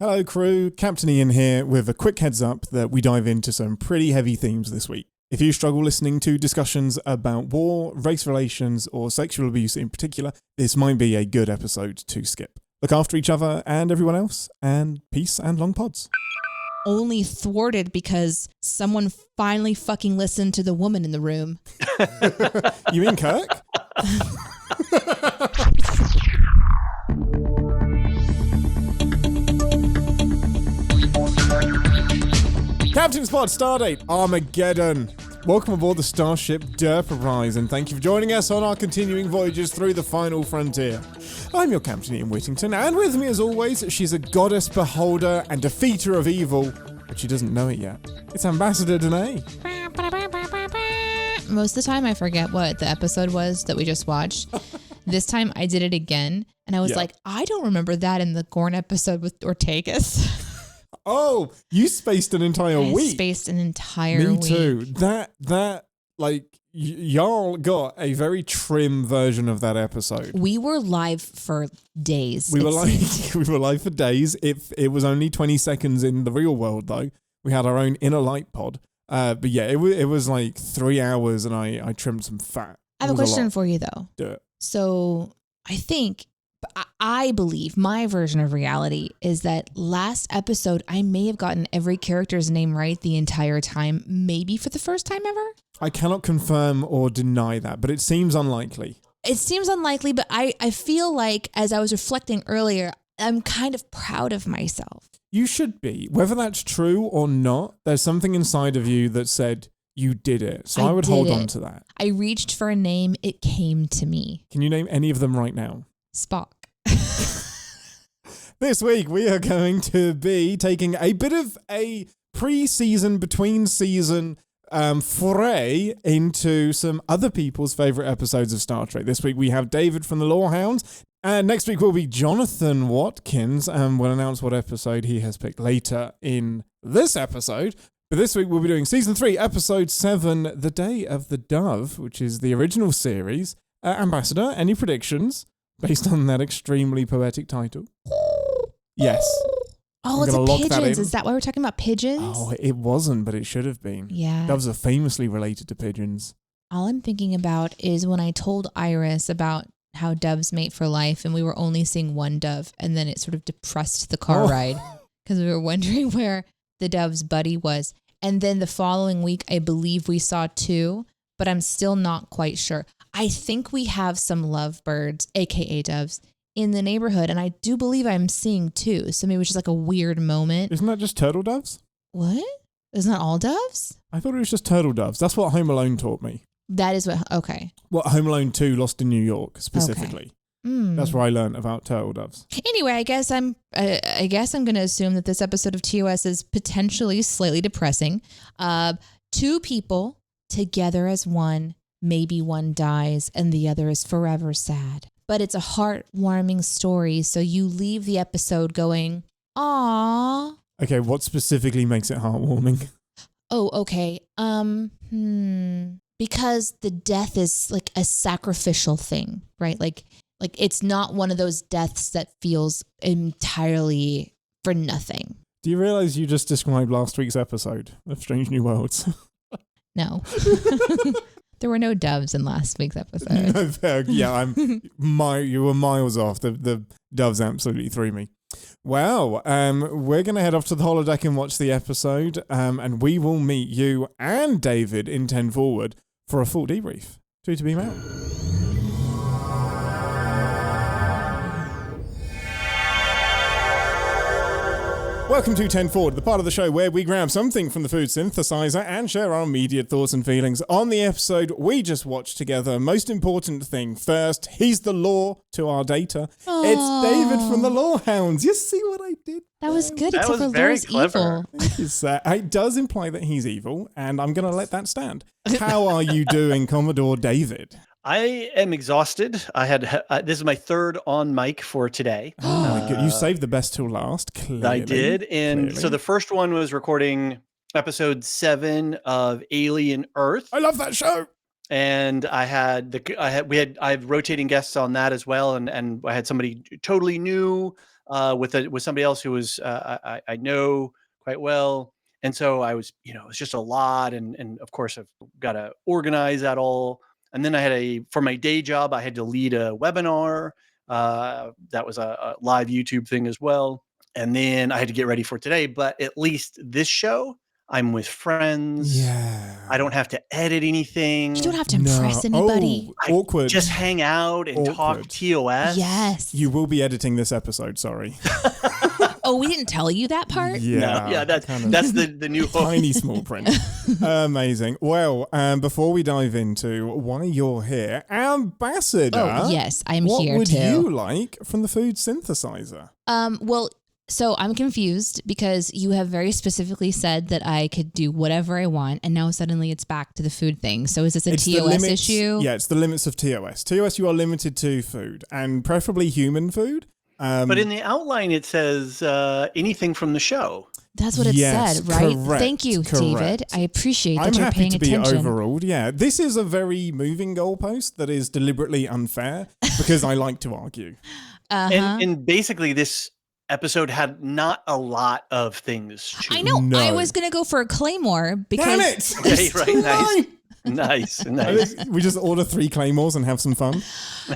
Hello crew, Captain Ian here with a quick heads up that we dive into some pretty heavy themes this week. If you struggle listening to discussions about war, race relations, or sexual abuse in particular, this might be a good episode to skip. Look after each other and everyone else, and peace and long pods. Only thwarted because someone finally fucking listened to the woman in the room. You mean Kirk? Captain Spot, Stardate, Armageddon. Welcome aboard the Starship Enterprise, and thank you for joining us on our continuing voyages through the final frontier. I'm your Captain Ian Whittington, and with me as always, she's a goddess beholder and defeater of evil, but she doesn't know it yet. It's Ambassador Deneé. Most of the time I forget what the episode was that we just watched. This time I did it again, and I was like, I don't remember that in the Gorn episode with Ortegas. Oh, you spaced an entire week. Spaced an entire week. Me too. That y'all got a very trim version of that episode. We were live for days. We were live for days. It was only 20 seconds in the real world though. We had our own inner light pod. But yeah, it was like 3 hours, and I trimmed some fat. I have a question for you though. Do it. So I believe my version of reality is that last episode, I may have gotten every character's name right the entire time, maybe for the first time ever. I cannot confirm or deny that, but it seems unlikely. It seems unlikely, but I feel like, as I was reflecting earlier, I'm kind of proud of myself. You should be. Whether that's true or not, there's something inside of you that said you did it. So I would hold on to that. I reached for a name. It came to me. Can you name any of them right now? Spock. This week we are going to be taking a bit of a pre-season, between-season foray into some other people's favourite episodes of Star Trek. This week we have David from the Lorehounds, and next week will be Jonathan Watkins, and we'll announce what episode he has picked later in this episode. But this week we'll be doing Season 3, Episode 7, The Day of the Dove, which is the original series. Ambassador, any predictions based on that extremely poetic title? Yes. Oh, it's pigeons. Is that why we're talking about pigeons? Oh, it wasn't, but it should have been. Yeah. Doves are famously related to pigeons. All I'm thinking about is when I told Iris about how doves mate for life, and we were only seeing one dove, and then it sort of depressed the car ride because we were wondering where the dove's buddy was. And then the following week, I believe we saw two, but I'm still not quite sure. I think we have some lovebirds, aka doves, in the neighborhood, and I do believe I'm seeing two. So maybe it's just like a weird moment. Isn't that just turtle doves? What? Isn't that all doves? I thought it was just turtle doves. That's what Home Alone taught me. That is what, okay. What Home Alone 2 Lost in New York, specifically. Okay. That's where I learned about turtle doves. Anyway, I guess I'm going to assume that this episode of TOS is potentially slightly depressing. Two people together as one, maybe one dies and the other is forever sad. But it's a heartwarming story, so you leave the episode going, "Aww." Okay, what specifically makes it heartwarming? Oh, okay. Because the death is like a sacrificial thing, right? Like it's not one of those deaths that feels entirely for nothing. Do you realize you just described last week's episode of Strange New Worlds? No. There were no doves in last week's episode. Yeah, you were miles off. The doves absolutely threw me. Well, we're going to head off to the holodeck and watch the episode, and we will meet you and David in 10 Forward for a full debrief. To be out. Welcome to 10 Forward, the part of the show where we grab something from the food synthesizer and share our immediate thoughts and feelings on the episode we just watched together. Most important thing first, he's the lore to our data. Aww. It's David from the Lorehounds. You see what I did? That was good, that except was for very Lore's clever. evil. It does imply that he's evil, and I'm going to let that stand. How are you doing, Commodore David? I am exhausted. This is my third on mic for today. Oh my god, you saved the best till last. Clearly. I did, and so the first one was recording episode 7 of Alien Earth. I love that show. And I had rotating guests on that as well, and I had somebody totally new with somebody else who was I know quite well. And so I was, it's just a lot. And of course, I've got to organize that all. And then I had for my day job, I had to lead a webinar. That was a live YouTube thing as well. And then I had to get ready for today. But at least this show, I'm with friends. Yeah. I don't have to edit anything. You don't have to impress anybody. Awkward. Just hang out and talk TOS. Yes. You will be editing this episode, sorry. Oh, we didn't tell you that part? Yeah. No, yeah, that's the new tiny small print. Amazing. Well, before we dive into why you're here, Ambassador. Oh, yes, I'm here too. What would you like from the food synthesizer? Well, so I'm confused because you have very specifically said that I could do whatever I want, and now suddenly it's back to the food thing. So is this a TOS issue? Yeah, it's the limits of TOS. TOS, you are limited to food, and preferably human food. But in the outline, it says anything from the show. That's what it said, right? Correct, Thank you, David. I appreciate that you're paying attention. I'm happy to be overruled. Yeah, this is a very moving goalpost that is deliberately unfair because I like to argue. And basically, this episode had not a lot of things. I know. No. I was going to go for a Claymore because... Damn it! Okay, right, nice. We just order 3 Claymores and have some fun.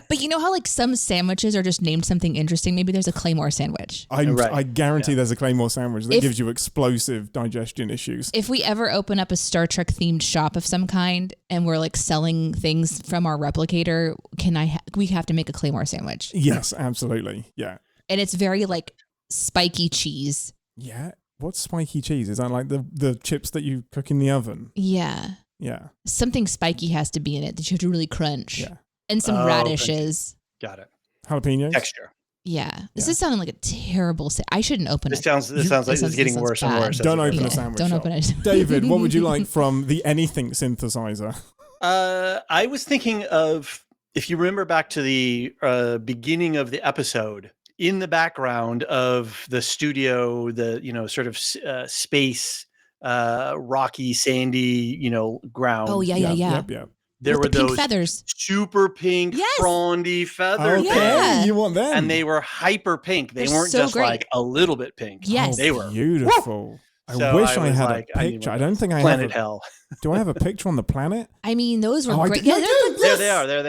But you know how like some sandwiches are just named something interesting? Maybe there's a Claymore sandwich. I guarantee there's a Claymore sandwich that gives you explosive digestion issues. If we ever open up a Star Trek themed shop of some kind and we're like selling things from our replicator, we have to make a Claymore sandwich. Yes, absolutely. Yeah. And it's very like spiky cheese. Yeah. What's spiky cheese? Is that like the chips that you cook in the oven? Yeah. Yeah. Something spiky has to be in it that you have to really crunch. Yeah. And some radishes. Got it. Jalapenos. Texture. Yeah. This is sounding like a terrible... I shouldn't open it. This sounds like it's getting worse and worse. Don't open a sandwich. Don't open it. David, what would you like from the anything synthesizer? I was thinking of, if you remember back to the beginning of the episode, in the background of the studio, the, sort of space, rocky, sandy, ground. Oh, yeah. Yep. There were those feathers. Super pink, frondy feathers. Okay, yeah. You want them. And they were hyper pink. They weren't so just great. like a little bit pink. Yes. They were beautiful. Woo! I wish I had a picture. I don't think I have. Planet Hell. Do I have a picture on the planet? I mean, those were great. There they are. They're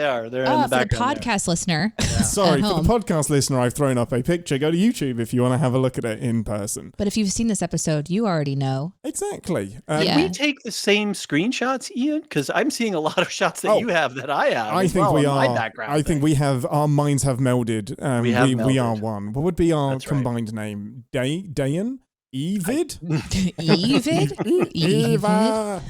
in the background. For the podcast listener. Yeah. Sorry, for the podcast listener, I've thrown up a picture. Go to YouTube if you want to have a look at it in person. But if you've seen this episode, you already know. Exactly. Did we take the same screenshots, Ian? Because I'm seeing a lot of shots that you have that I have. I think we are. My background. I think we have. Our minds have melded. We are one. What would be our combined name? Dayan? Evid? Evid? Eva.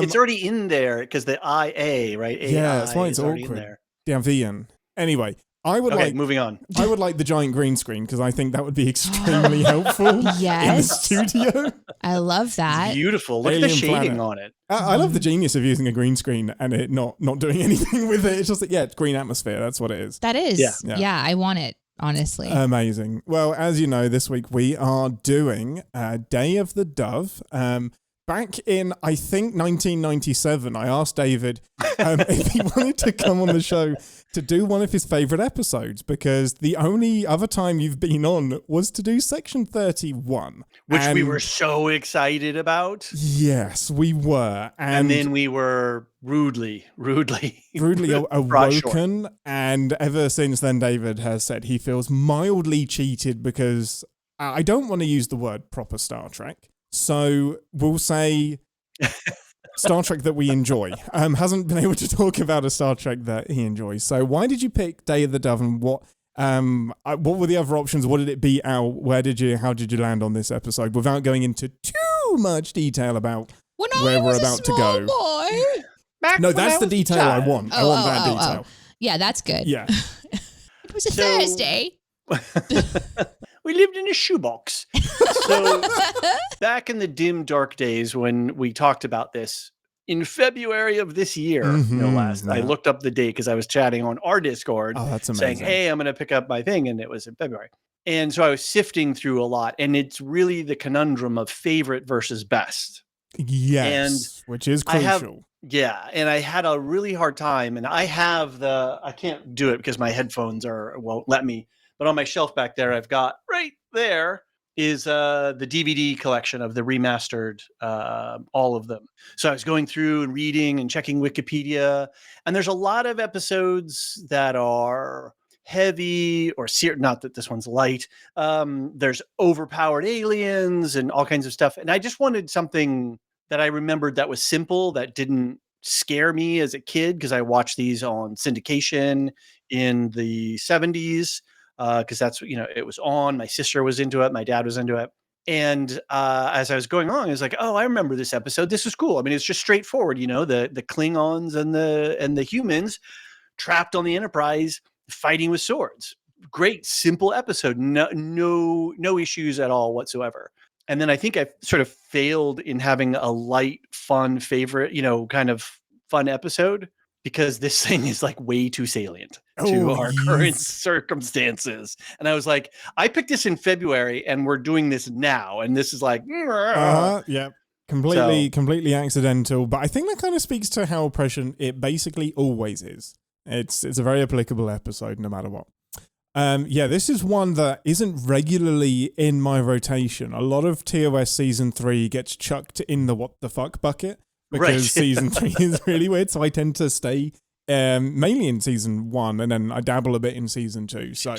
It's already in there because the IA, right? Yeah, that's why it's awkward. Davian. Anyway, moving on. I would like the giant green screen because I think that would be extremely helpful in the studio. I love that. It's beautiful. Look at the shading on it. I love the genius of using a green screen and it not doing anything with it. It's just it's green atmosphere. That's what it is. That is. Yeah, I want it. Honestly. Amazing. Well, as you know, this week we are doing Day of the Dove. Back in, I think, 1997, I asked David if he wanted to come on the show to do one of his favorite episodes, because the only other time you've been on was to do Section 31. Which we were so excited about. Yes, we were. And then we were rudely awoken. And ever since then, David has said he feels mildly cheated because I don't want to use the word proper Star Trek. So we'll say Star Trek that we enjoy. Hasn't been able to talk about a Star Trek that he enjoys. So why did you pick Day of the Dove, and what were the other options? What did it beat out? How did you land on this episode without going into too much detail about where we're about to go? No, that's the detail I want. I want that detail. Yeah, that's good. Yeah. It was a Thursday. We lived in a shoebox. So back in the dim, dark days when we talked about this, in February of this year, no less, I looked up the date because I was chatting on our Discord saying, hey, I'm going to pick up my thing. And it was in February. And so I was sifting through a lot. And it's really the conundrum of favorite versus best. Yes, which is crucial. And I had a really hard time. And I can't do it because my headphones won't let me. But on my shelf back there, I've got right there is the DVD collection of the remastered, all of them. So I was going through and reading and checking Wikipedia, and there's a lot of episodes that are heavy or not that this one's light. There's overpowered aliens and all kinds of stuff. And I just wanted something that I remembered that was simple, that didn't scare me as a kid, because I watched these on syndication in the 70s. Because that's, it was on. My sister was into it. My dad was into it. And as I was going along, I was like, oh, I remember this episode. This is cool. I mean, it's just straightforward, the Klingons and the humans trapped on the Enterprise fighting with swords. Great, simple episode. No issues at all whatsoever. And then I think I sort of failed in having a light, fun favorite, kind of fun episode, because this thing is like way too salient to our current circumstances. And I was like, I picked this in February and we're doing this now. And this is like, yeah, completely accidental. But I think that kind of speaks to how prescient it basically always is. It's a very applicable episode no matter what. This is one that isn't regularly in my rotation. A lot of TOS season 3 gets chucked in the what the fuck bucket, because season 3 is really weird. So I tend to stay mainly in season 1, and then I dabble a bit in season 2. So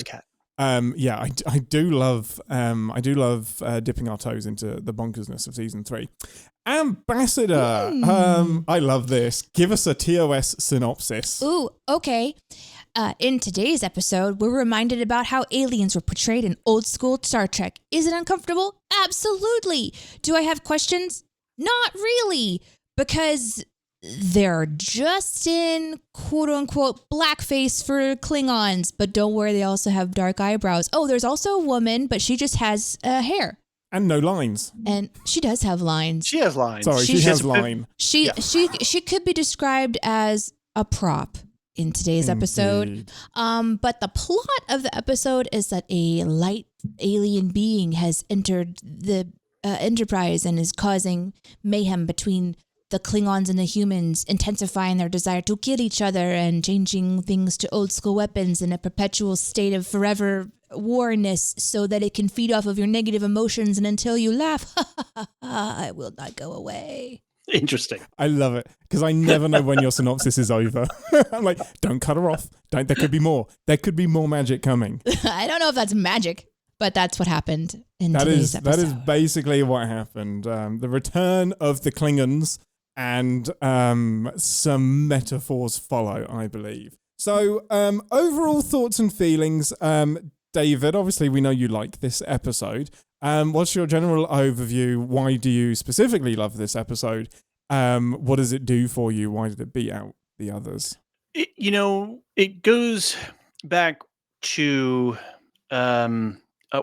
I do love dipping our toes into the bonkersness of season 3. Ambassador, I love this. Give us a TOS synopsis. Ooh, okay. In today's episode, we're reminded about how aliens were portrayed in old school Star Trek. Is it uncomfortable? Absolutely. Do I have questions? Not really, because they're just in quote unquote blackface for Klingons, but don't worry, they also have dark eyebrows. Oh, there's also a woman, but she just has hair. And no lines. And she does have lines. She has lines. Sorry, she has line. She could be described as a prop in today's episode. But the plot of the episode is that a light alien being has entered the Enterprise and is causing mayhem between the Klingons and the humans, intensifying their desire to kill each other and changing things to old school weapons in a perpetual state of forever warness, so that it can feed off of your negative emotions, and until you laugh, I will not go away. Interesting. I love it, because I never know when your synopsis is over. I'm like, don't cut her off. There could be more. There could be more magic coming. I don't know if that's magic, but that's what happened in today's episode. That is basically what happened. The return of the Klingons, and some metaphors follow, I believe. So overall thoughts and feelings, David, obviously we know you like this episode. What's your general overview? Why do you specifically love this episode? What does it do for you? Why did it beat out the others? It goes back to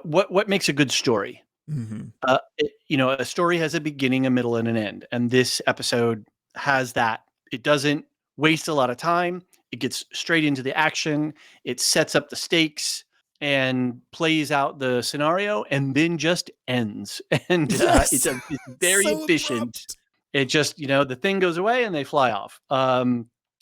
what makes a good story. Mm-hmm. A story has a beginning, a middle, and an end. And this episode has that. It doesn't waste a lot of time. It gets straight into the action. It sets up the stakes and plays out the scenario, and then just ends. And it's very efficient. Abrupt. It just, the thing goes away and they fly off.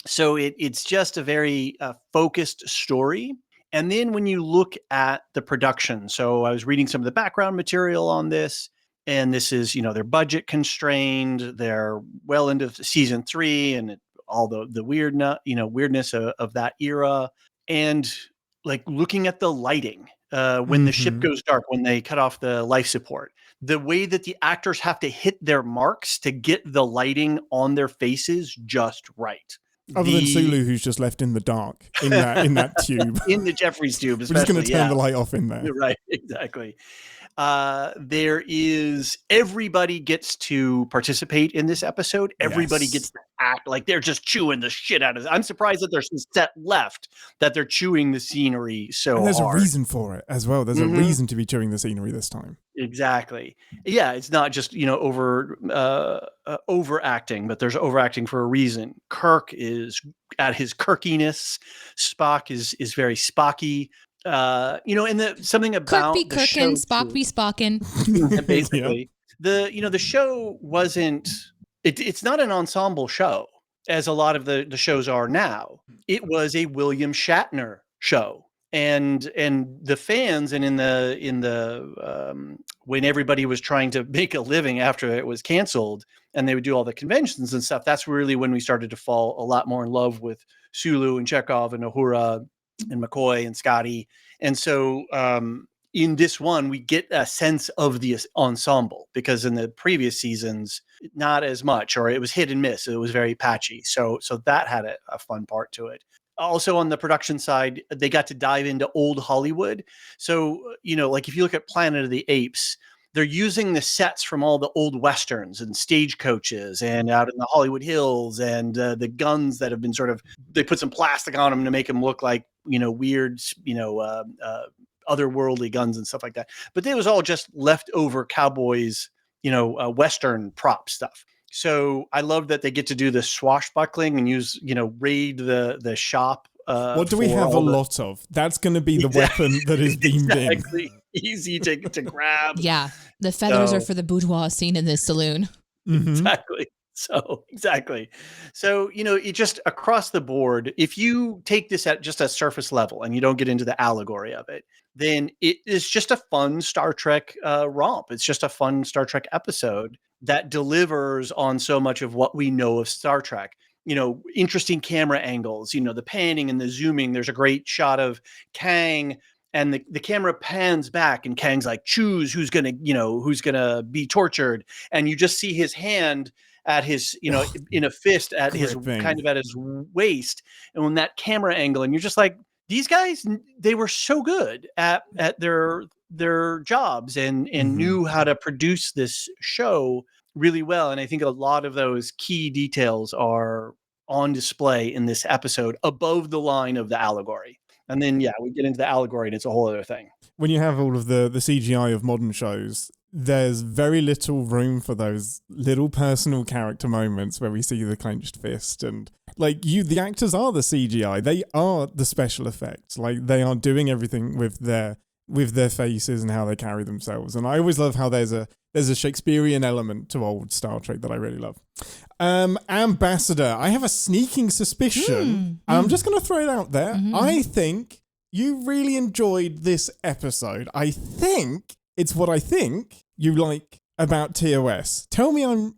So it's just a very focused story. And then when you look at the production, so I was reading some of the background material on this, and this is, they're budget constrained. They're well into season 3 and all the weirdness of that era. And like looking at the lighting, when the ship goes dark, when they cut off the life support, the way that the actors have to hit their marks to get the lighting on their faces just right. Other than Sulu, who's just left in the dark in that tube. In the Jefferies tube, We're just going to turn the light off in there. Right, exactly. Everybody gets to participate in this episode. Everybody gets to act like they're just chewing the shit out of it. I'm surprised that there's some set left that they're chewing the scenery so and there's hard. A reason for it as well. There's a reason to be chewing the scenery this time. Exactly. Yeah, it's not just, overacting, but there's overacting for a reason. Kirk is at his kirkiness. Spock is very Spocky. And something about Kirk be Kirkin, Spock be Spockin. Basically, the show wasn't. It's not an ensemble show as a lot of the shows are now. It was a William Shatner show, and the fans, and in the when everybody was trying to make a living after it was canceled, and they would do all the conventions and stuff, that's really when we started to fall a lot more in love with Sulu and Chekhov and Uhura and McCoy and Scotty. And so in this one, we get a sense of the ensemble, because in the previous seasons, not as much, or it was hit and miss. It was very patchy. So that had a fun part to it. Also on the production side, they got to dive into old Hollywood. So, like if you look at Planet of the Apes, they're using the sets from all the old Westerns and stagecoaches and out in the Hollywood Hills, and the guns that have been they put some plastic on them to make them look like, weird, otherworldly guns and stuff like that. But it was all just leftover cowboys, Western prop stuff. So I love that they get to do the swashbuckling and use, raid the shop. What do we have a lot of? That's going to be the weapon that is beamed in. Easy to grab. Yeah. The feathers are for the boudoir scene in this saloon. Mm-hmm. Exactly. So, it just across the board, if you take this at just a surface level and you don't get into the allegory of it, then it is just a fun Star Trek romp. It's just a fun Star Trek episode that delivers on so much of what we know of Star Trek. Interesting camera angles, the panning and the zooming. There's a great shot of Kang, and the camera pans back, and Kang's like, choose who's gonna be tortured. And you just see his hand at his, in a fist at his kind of at his waist. And when that camera angle, and you're just like, these guys, they were so good at their jobs and knew how to produce this show really well. And I think a lot of those key details are on display in this episode, above the line of the allegory. And then, we get into the allegory, and it's a whole other thing. When you have all of the CGI of modern shows, there's very little room for those little personal character moments where we see the clenched fist, and the actors are the CGI. They are the special effects. They are doing everything with their faces and how they carry themselves. And I always love how there's a Shakespearean element to old Star Trek that I really love. Ambassador, I have a sneaking suspicion. I'm just going to throw it out there. I think you really enjoyed this episode. I think it's what I think you like about TOS. Tell me I'm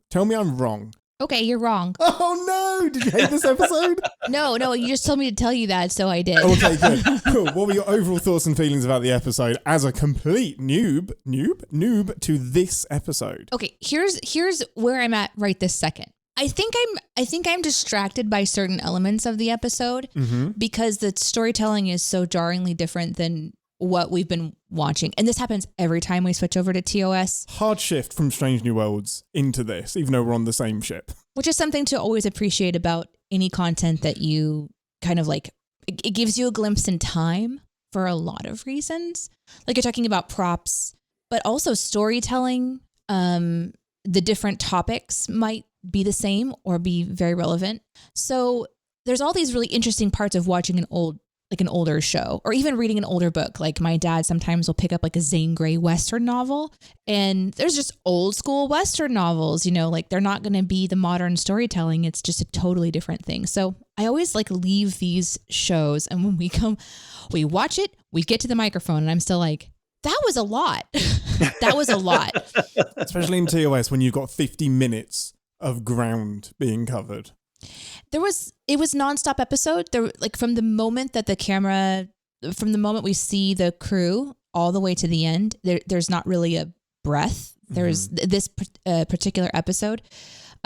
wrong. Okay, you're wrong. Oh no! Did you hate this episode? No, you just told me to tell you that, so I did. Okay, good. Cool. What were your overall thoughts and feelings about the episode as a complete noob to this episode? Okay, here's where I'm at right this second. I think I'm distracted by certain elements of the episode because the storytelling is so jarringly different than what we've been watching. And this happens every time we switch over to TOS. Hard shift from Strange New Worlds into this, even though we're on the same ship. Which is something to always appreciate about any content that you kind of it gives you a glimpse in time for a lot of reasons. Like you're talking about props, but also storytelling. The different topics might be the same or be very relevant. So there's all these really interesting parts of watching an older show, or even reading an older book. Like my dad sometimes will pick up a Zane Grey Western novel, and there's just old school Western novels, they're not going to be the modern storytelling. It's just a totally different thing. So I always leave these shows, and when we watch it, we get to the microphone, and I'm still like, that was a lot. That was a lot. Especially in TOS when you've got 50 minutes of ground being covered. It was nonstop episode. There, from the moment we see the crew all the way to the end, there's not really a breath. There's this particular episode.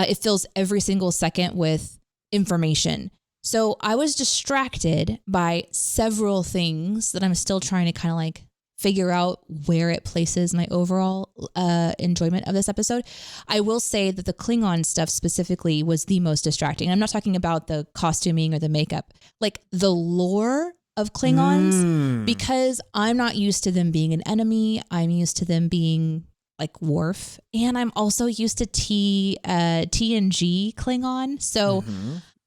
It fills every single second with information. So I was distracted by several things that I'm still trying to kind of figure out where it places my overall enjoyment of this episode. I will say that the Klingon stuff specifically was the most distracting. I'm not talking about the costuming or the makeup, the lore of Klingons, because I'm not used to them being an enemy. I'm used to them being Worf, and I'm also used to TNG Klingon. So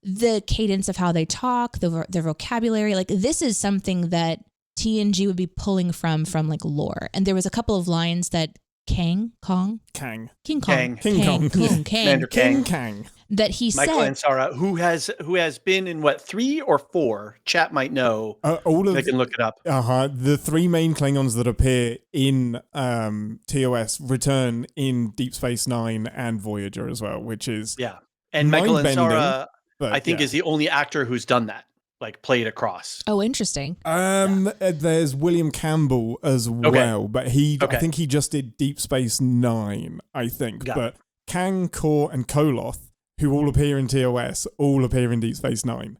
the cadence of how they talk, their vocabulary, this is something that TNG would be pulling from lore. And there was a couple of lines that Kang, Kong, Kang. King Kong, King Kong. Kang, Commander King Kang. Kang. that he Michael said, Ansara, who has been in what, 3 or 4? Chat might know. All of They can look it up. the 3 main Klingons that appear in TOS return in Deep Space Nine and Voyager as well, which is And Michael mind-bending, Ansara, but I think, is the only actor who's done that, like played across. oh, interesting. There's William Campbell as well, but I think he just did Deep Space Nine, I think. But Kang, Kor, and Koloth, who all appear in TOS, all appear in Deep Space Nine.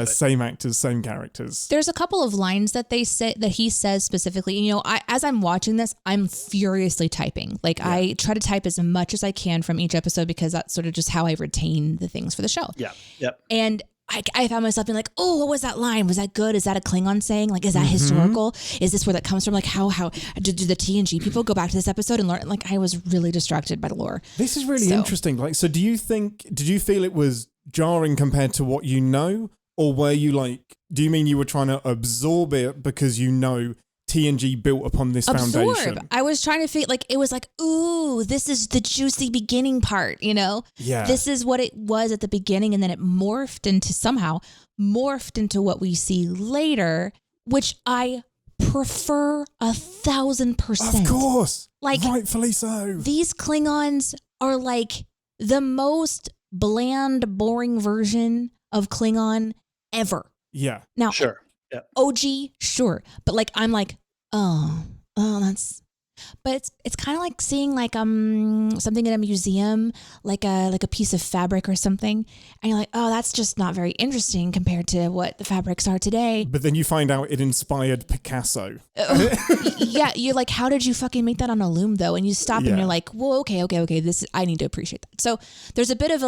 Same actors, same characters. There's a couple of lines that they say that he says specifically. You know, as I'm watching this, I'm furiously typing. Like I try to type as much as I can from each episode because that's sort of just how I retain the things for the show. Yeah. Yep. And I found myself being like, oh, what was that line? Was that good? Is that a Klingon saying? Like, is that historical? Is this where that comes from? Like, how do the TNG people go back to this episode and learn? Like, I was really distracted by the lore. This is really interesting. Like, so did you feel it was jarring compared to what you know? Or were you like, do you mean you were trying to absorb it because you know TNG built upon this foundation? I was trying to feel like it was like, ooh, this is the juicy beginning part, you know? Yeah. This is what it was at the beginning, and then it morphed into what we see later, which I prefer 1,000%. Of course. Like, rightfully so. These Klingons are like the most bland, boring version of Klingon ever. Yeah. Now, Sure. Yeah. OG, sure. But like, I'm like, oh, that's, but it's kind of like seeing like, something in a museum, like a piece of fabric or something. And you're like, oh, that's just not very interesting compared to what the fabrics are today. But then you find out it inspired Picasso. Yeah. You're like, how did you fucking make that on a loom though? And you stop and you're like, well, okay. I need to appreciate that. So there's a bit of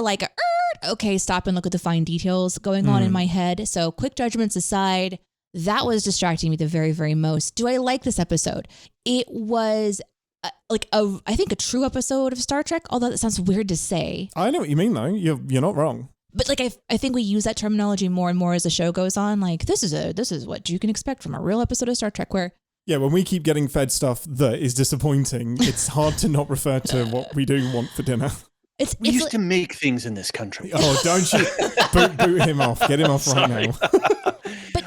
okay, stop and look at the fine details going on in my head. So quick judgments aside, that was distracting me the very, very most. Do I like this episode? It was I think a true episode of Star Trek, although that sounds weird to say. I know what you mean though. You're not wrong. But like I think we use that terminology more and more as the show goes on. Like this is what you can expect from a real episode of Star Trek where when we keep getting fed stuff that is disappointing, it's hard to not refer to what we do want for dinner. We used to make things in this country. Oh, don't you boot him off. Get him off right now.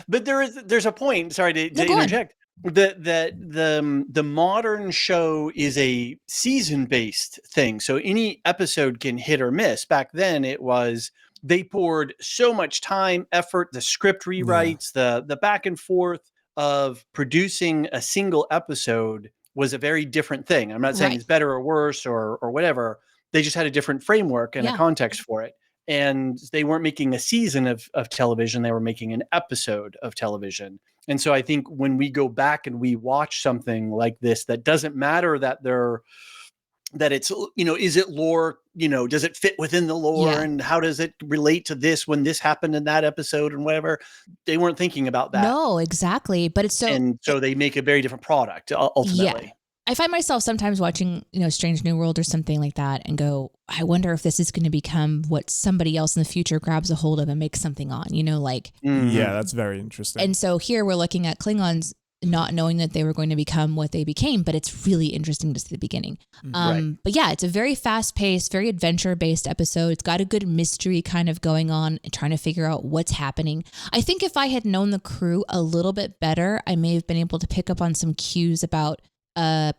But there's a point, sorry to interject, that the modern show is a season-based thing. So any episode can hit or miss. Back then it was, they poured so much time, effort, the script rewrites, the back and forth of producing a single episode was a very different thing. I'm not saying it's better or worse or whatever. They just had a different framework and a context for it. And they weren't making a season of television. They were making an episode of television. And so I think when we go back and we watch something like this, that doesn't matter that it's, is it lore, does it fit within the lore and how does it relate to this when this happened in that episode and whatever? They weren't thinking about that. No, exactly. But it's so they make a very different product ultimately. Yeah. I find myself sometimes watching, Strange New World or something like that and go, I wonder if this is going to become what somebody else in the future grabs a hold of and makes something on, Yeah, that's very interesting. And so here we're looking at Klingons not knowing that they were going to become what they became, but it's really interesting to see the beginning. But yeah, it's a very fast paced, very adventure based episode. It's got a good mystery kind of going on and trying to figure out what's happening. I think if I had known the crew a little bit better, I may have been able to pick up on some cues about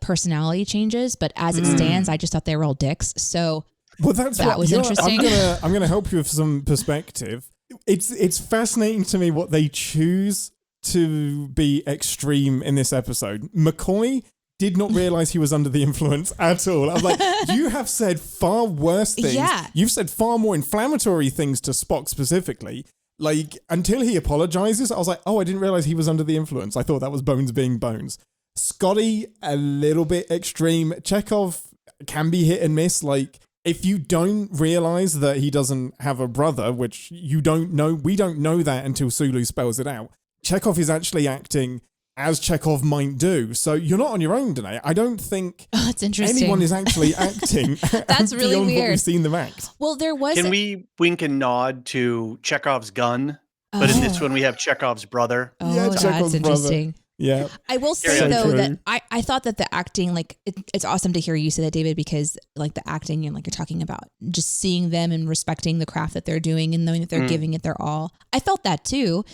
personality changes, but as it stands, I just thought they were all dicks. So that was interesting. I'm gonna help you with some perspective. It's fascinating to me what they choose to be extreme in this episode. McCoy did not realize he was under the influence at all. I was like, you have said far worse things. Yeah. You've said far more inflammatory things to Spock specifically. Like, until he apologizes, I was like, oh, I didn't realize he was under the influence. I thought that was Bones being Bones. Scotty, a little bit extreme. Chekhov can be hit and miss. Like, if you don't realize that he doesn't have a brother, which you don't know, we don't know that until Sulu spells it out. Chekhov is actually acting as Chekhov might do. So you're not on your own, Deneé. I don't think that's interesting. Anyone is actually acting that's really beyond weird. what we've seen them act. Well, there was... Can we wink and nod to Chekhov's gun? But in this one, we have Chekhov's brother. Oh, yeah, that's interesting. Yeah. I will say So though true. that I thought that the acting, like it's awesome to hear you say that, David, because like the acting and like you're talking about just seeing them and respecting the craft that they're doing and knowing that they're giving it their all. I felt that too.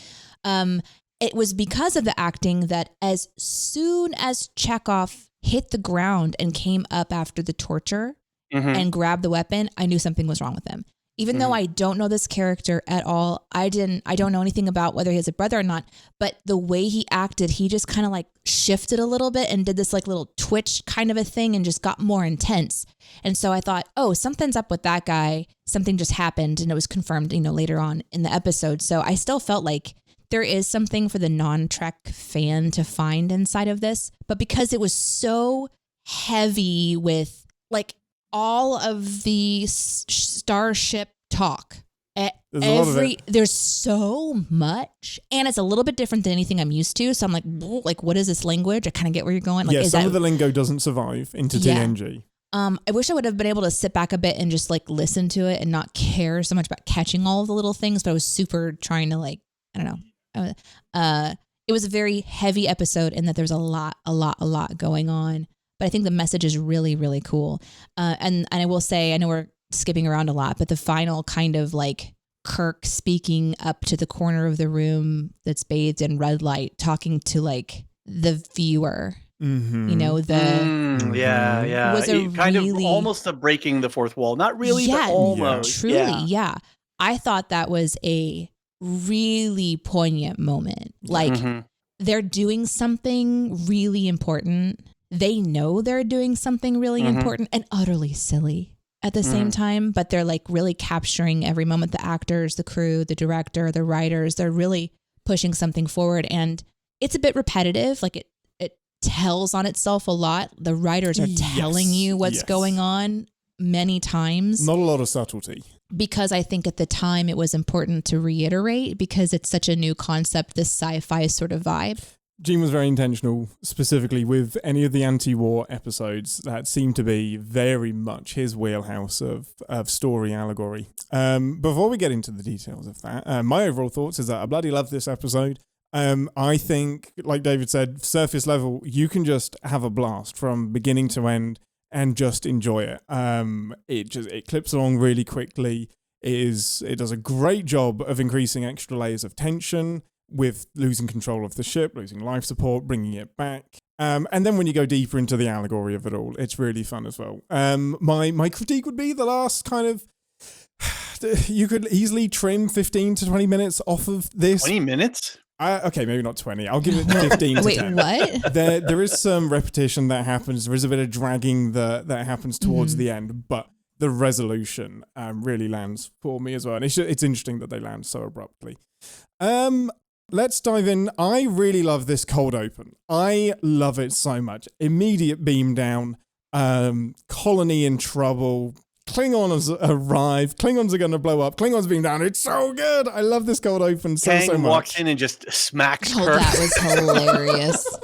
It was because of the acting that as soon as Chekhov hit the ground and came up after the torture and grabbed the weapon, I knew something was wrong with him. Even though I don't know this character at all, I don't know anything about whether he has a brother or not, but the way he acted, he just kind of like shifted a little bit and did this like little twitch kind of a thing and just got more intense. And so I thought, oh, something's up with that guy. Something just happened, and it was confirmed, later on in the episode. So I still felt like there is something for the non-Trek fan to find inside of this, but because it was so heavy with like all of the starship talk. There's so much, and it's a little bit different than anything I'm used to. So I'm like, what is this language? I kind of get where you're going. Like, some of the lingo doesn't survive into TNG. I wish I would have been able to sit back a bit and just like listen to it and not care so much about catching all of the little things. But I was super trying to like, I don't know. It was a very heavy episode in that there's a lot going on. But I think the message is really, really cool. And I will say, I know we're skipping around a lot, but the final kind of like Kirk speaking up to the corner of the room that's bathed in red light, talking to like the viewer, was kind of almost a breaking the fourth wall. Not really, but almost. Truly, yeah. I thought that was a really poignant moment. Like they're doing something really important. They know they're doing something really important and utterly silly at the same time, but they're like really capturing every moment. The actors, the crew, the director, the writers, they're really pushing something forward. And it's a bit repetitive. Like it tells on itself a lot. The writers are telling you what's going on many times. Not a lot of subtlety. Because I think at the time it was important to reiterate because it's such a new concept, this sci-fi sort of vibe. Gene was very intentional, specifically with any of the anti-war episodes that seemed to be very much his wheelhouse of story allegory. Before we get into the details of that, my overall thoughts is that I bloody love this episode. I think, like David said, surface level, you can just have a blast from beginning to end and just enjoy it. It clips along really quickly. It does a great job of increasing extra layers of tension, with losing control of the ship, losing life support, bringing it back. And then when you go deeper into the allegory of it all, it's really fun as well. My critique would be the last kind of... You could easily trim 15 to 20 minutes off of this. 20 minutes? Okay, maybe not 20. I'll give it 15 to 10. Wait, what? There is some repetition that happens. There is a bit of dragging that happens towards the end, but the resolution really lands for me as well. And it's interesting that they land so abruptly. Let's dive in. I really love this cold open. I love it so much. Immediate beam down. Colony in trouble. Klingons arrive. Klingons are going to blow up. Klingons beam down. It's so good. I love this cold open so much. Kang walks in and just smacks her. That was hilarious.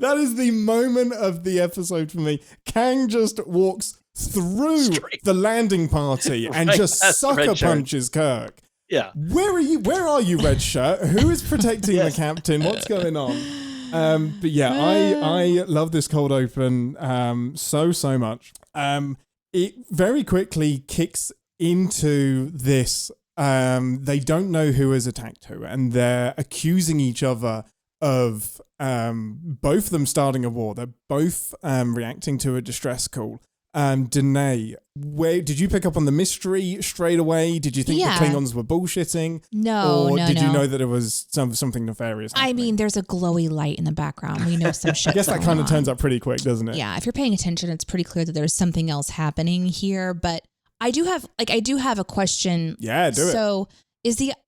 That is the moment of the episode for me. Kang just walks through the landing party and just sucker punches Kirk. Yeah. Where are you, red shirt? Who is protecting the captain? What's going on? But yeah, I love this cold open so much. It very quickly kicks into this. They don't know who has attacked who, and they're accusing each other of both of them starting a war. They're both reacting to a distress call. Deneé, where did you pick up on the mystery straight away? Did you think the Klingons were bullshitting? No, or did you know that it was something nefarious happening? I mean, there's a glowy light in the background. We know some shit. I guess that kind of turns up pretty quick, doesn't it? Yeah, if you're paying attention, it's pretty clear that there's something else happening here. But I do have a question. Yeah, do it.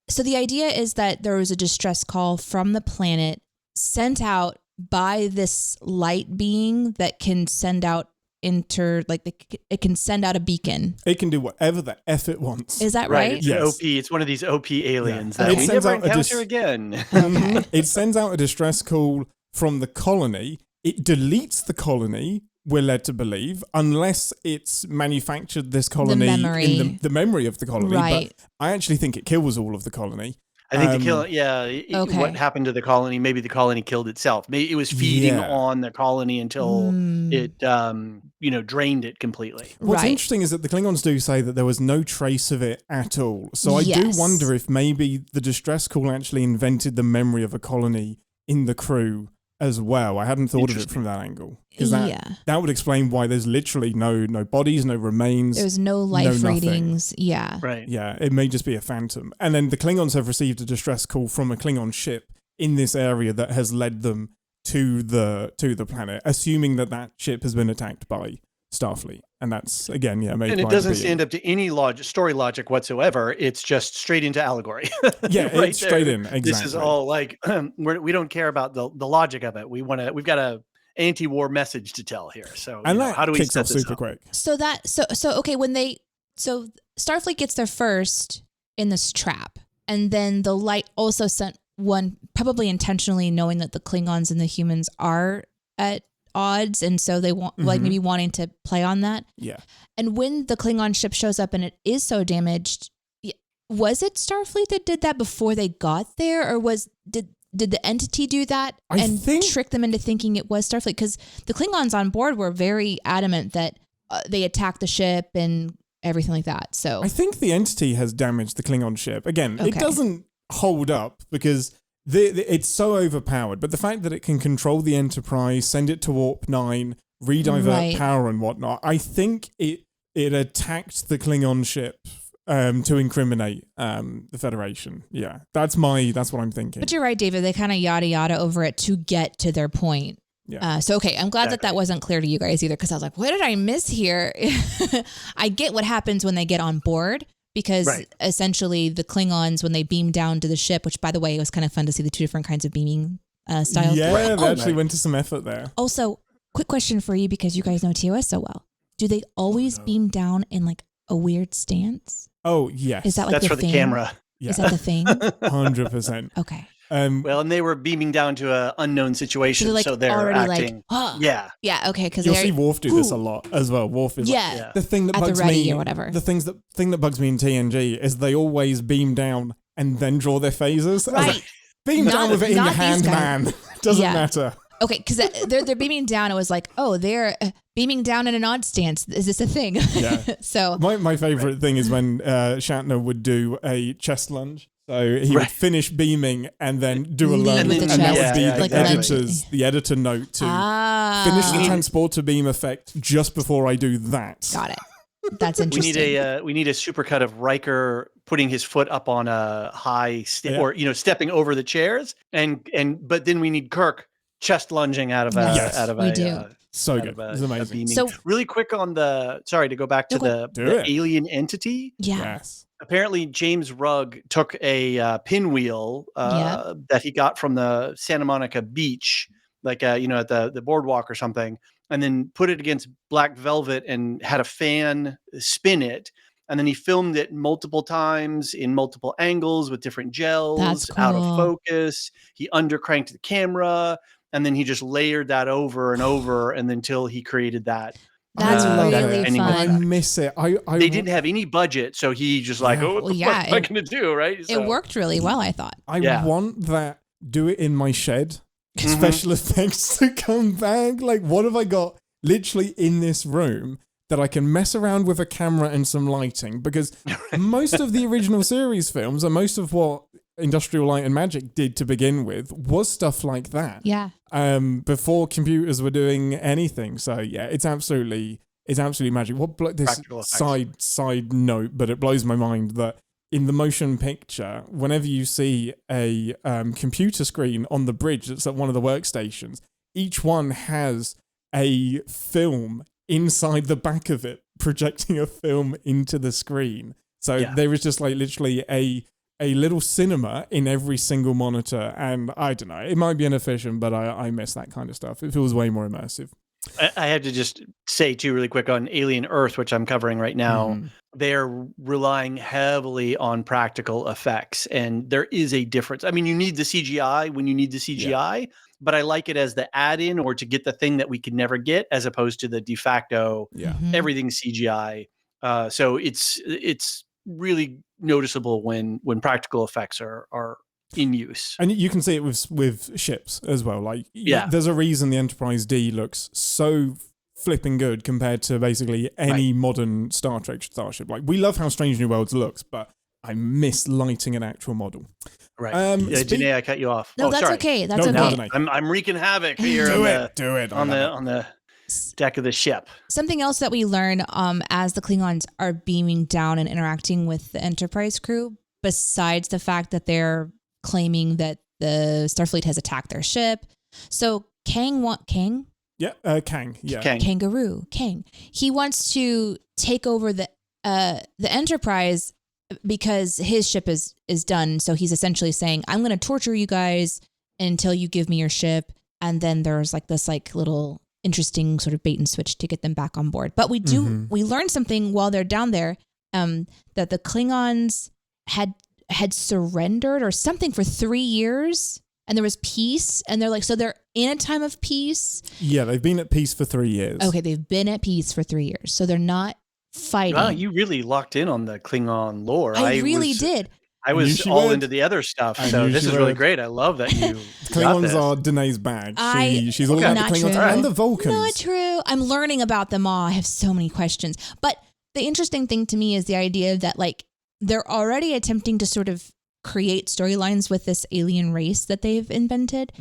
So the idea is that there was a distress call from the planet sent out by this light being that can send out it can send out a beacon. It can do whatever the F it wants. Is that right? It's yes. OP. It's one of these OP aliens that it we sends never out encounter again. It sends out a distress call from the colony. It deletes the colony, we're led to believe, unless it's manufactured this colony in the memory of the colony. Right. But I actually think it kills all of the colony. I think what Okay. happened to the colony, maybe the colony killed itself. Maybe it was feeding on the colony until it, drained it completely. What's Right. interesting is that the Klingons do say that there was no trace of it at all. So I do wonder if maybe the distress call actually invented the memory of a colony in the crew as well. I hadn't thought of it from that angle. Because that would explain why there's literally no bodies, no remains. There's no life readings. Yeah. Right. Yeah, it may just be a phantom. And then the Klingons have received a distress call from a Klingon ship in this area that has led them to the planet, assuming that ship has been attacked by Starfleet. And that's, again, made and it doesn't stand up to any story logic whatsoever. It's just straight into allegory. Yeah, right it's straight in. Exactly. This is all like, we don't care about the logic of it. We've got a anti-war message to tell here. So how do we kicks set off this super up? quick. So okay, so Starfleet gets there first in this trap, and then the light also sent one, probably intentionally, knowing that the Klingons and the humans are at odds, and so they want maybe wanting to play on that. Yeah. And when the Klingon ship shows up and it is so damaged, was it Starfleet that did that before they got there, or did the entity do that trick them into thinking it was Starfleet? Because the Klingons on board were very adamant that they attacked the ship and everything like that. So I think the entity has damaged the Klingon ship. Again, it doesn't hold up because it's so overpowered. But the fact that it can control the Enterprise, send it to Warp 9, redivert power and whatnot, I think it attacked the Klingon ship to incriminate the Federation. Yeah, that's what I'm thinking. But you're right, David. They kind of yada yada over it to get to their point. Yeah. So, okay, I'm glad that wasn't clear to you guys either, because I was like, what did I miss here? I get what happens when they get on board, because essentially the Klingons, when they beam down to the ship, which, by the way, it was kind of fun to see the two different kinds of beaming styles. Yeah, they actually went to some effort there. Also, quick question for you, because you guys know TOS so well. Do they always beam down in like a weird stance? Oh, yes. Is that like that's for the camera? Yeah. Is that the thing? 100%. Okay. Well, and they were beaming down to an unknown situation, so they're already acting. Yeah, okay. Because you'll see Worf do this a lot as well. Worf is the thing that bugs me, or whatever. The thing that bugs me in TNG is they always beam down and then draw their phasers. Right. Beam down with it in your hand, man. Doesn't matter. Okay, because they're beaming down. It was like, oh, they're beaming down in an odd stance. Is this a thing? Yeah. So my favorite thing is when Shatner would do a chest lunge. So he would finish beaming and then do a lunge, and that would be the editor note to finish the transporter beam effect just before I do that. Got it. That's interesting. We need a supercut of Riker putting his foot up on a high or stepping over the chairs, but then we need Kirk chest lunging out of a so good. It's amazing. So really quick on to go back to the alien entity. Yeah. Yes. Apparently, James Rugg took a pinwheel that he got from the Santa Monica beach, like at the boardwalk or something, and then put it against black velvet and had a fan spin it. And then he filmed it multiple times in multiple angles with different gels, out of focus. He undercranked the camera, and then he just layered that over and over, and until he created that. That's really fun. I miss it. They didn't have any budget, so he just what the fuck am I going to do, right? So, it worked really well, I thought. I want that. Do it in my shed. Special effects to come back. Like, what have I got literally in this room that I can mess around with a camera and some lighting? Because most of the original series films and most of what Industrial Light and Magic did to begin with was stuff like that. Yeah. Before computers were doing anything. So yeah, it's absolutely magic. This side note, but it blows my mind that in the motion picture, whenever you see a computer screen on the bridge that's at one of the workstations, each one has a film inside the back of it, projecting a film into the screen. So there is just like literally a little cinema in every single monitor, and I don't know, it might be inefficient, but I miss that kind of stuff. It feels way more immersive. I had to just say too really quick on Alien Earth, which I'm covering right now, they're relying heavily on practical effects, and there is a difference. I mean, you need the CGI when you need the CGI, but I like it as the add-in or to get the thing that we could never get, as opposed to the de facto everything CGI. So it's really noticeable when practical effects are in use. And you can see it with ships as well. Like, there's a reason the Enterprise D looks so flipping good compared to basically any modern Star Trek starship. Like, we love how Strange New Worlds looks, but I miss lighting an actual model. Right. Deneé, I cut you off. No, that's sorry. okay. That's okay. No, I'm wreaking havoc here. Do it on the deck of the ship. Something else that we learn as the Klingons are beaming down and interacting with the Enterprise crew, besides the fact that they're claiming that the Starfleet has attacked their ship. So Kang. Yeah, Kang. Yeah, Kang. He wants to take over the Enterprise because his ship is done. So he's essentially saying, I'm going to torture you guys until you give me your ship. And then there's like this like little interesting sort of bait and switch to get them back on board. But we learned something while they're down there, that the Klingons had surrendered or something for 3 years, and there was peace, and they're like, so they're in a time of peace. Yeah, they've been at peace for 3 years. Okay, they've been at peace for 3 years, so they're not fighting. Wow, you really locked in on the Klingon lore. I really did. I was all into the other stuff, so this is really great. I love that you. Klingons are Deneé's bag. She's all about the Klingons and the Vulcans. Not true. I'm learning about them all. I have so many questions. But the interesting thing to me is the idea that like they're already attempting to sort of create storylines with this alien race that they've invented.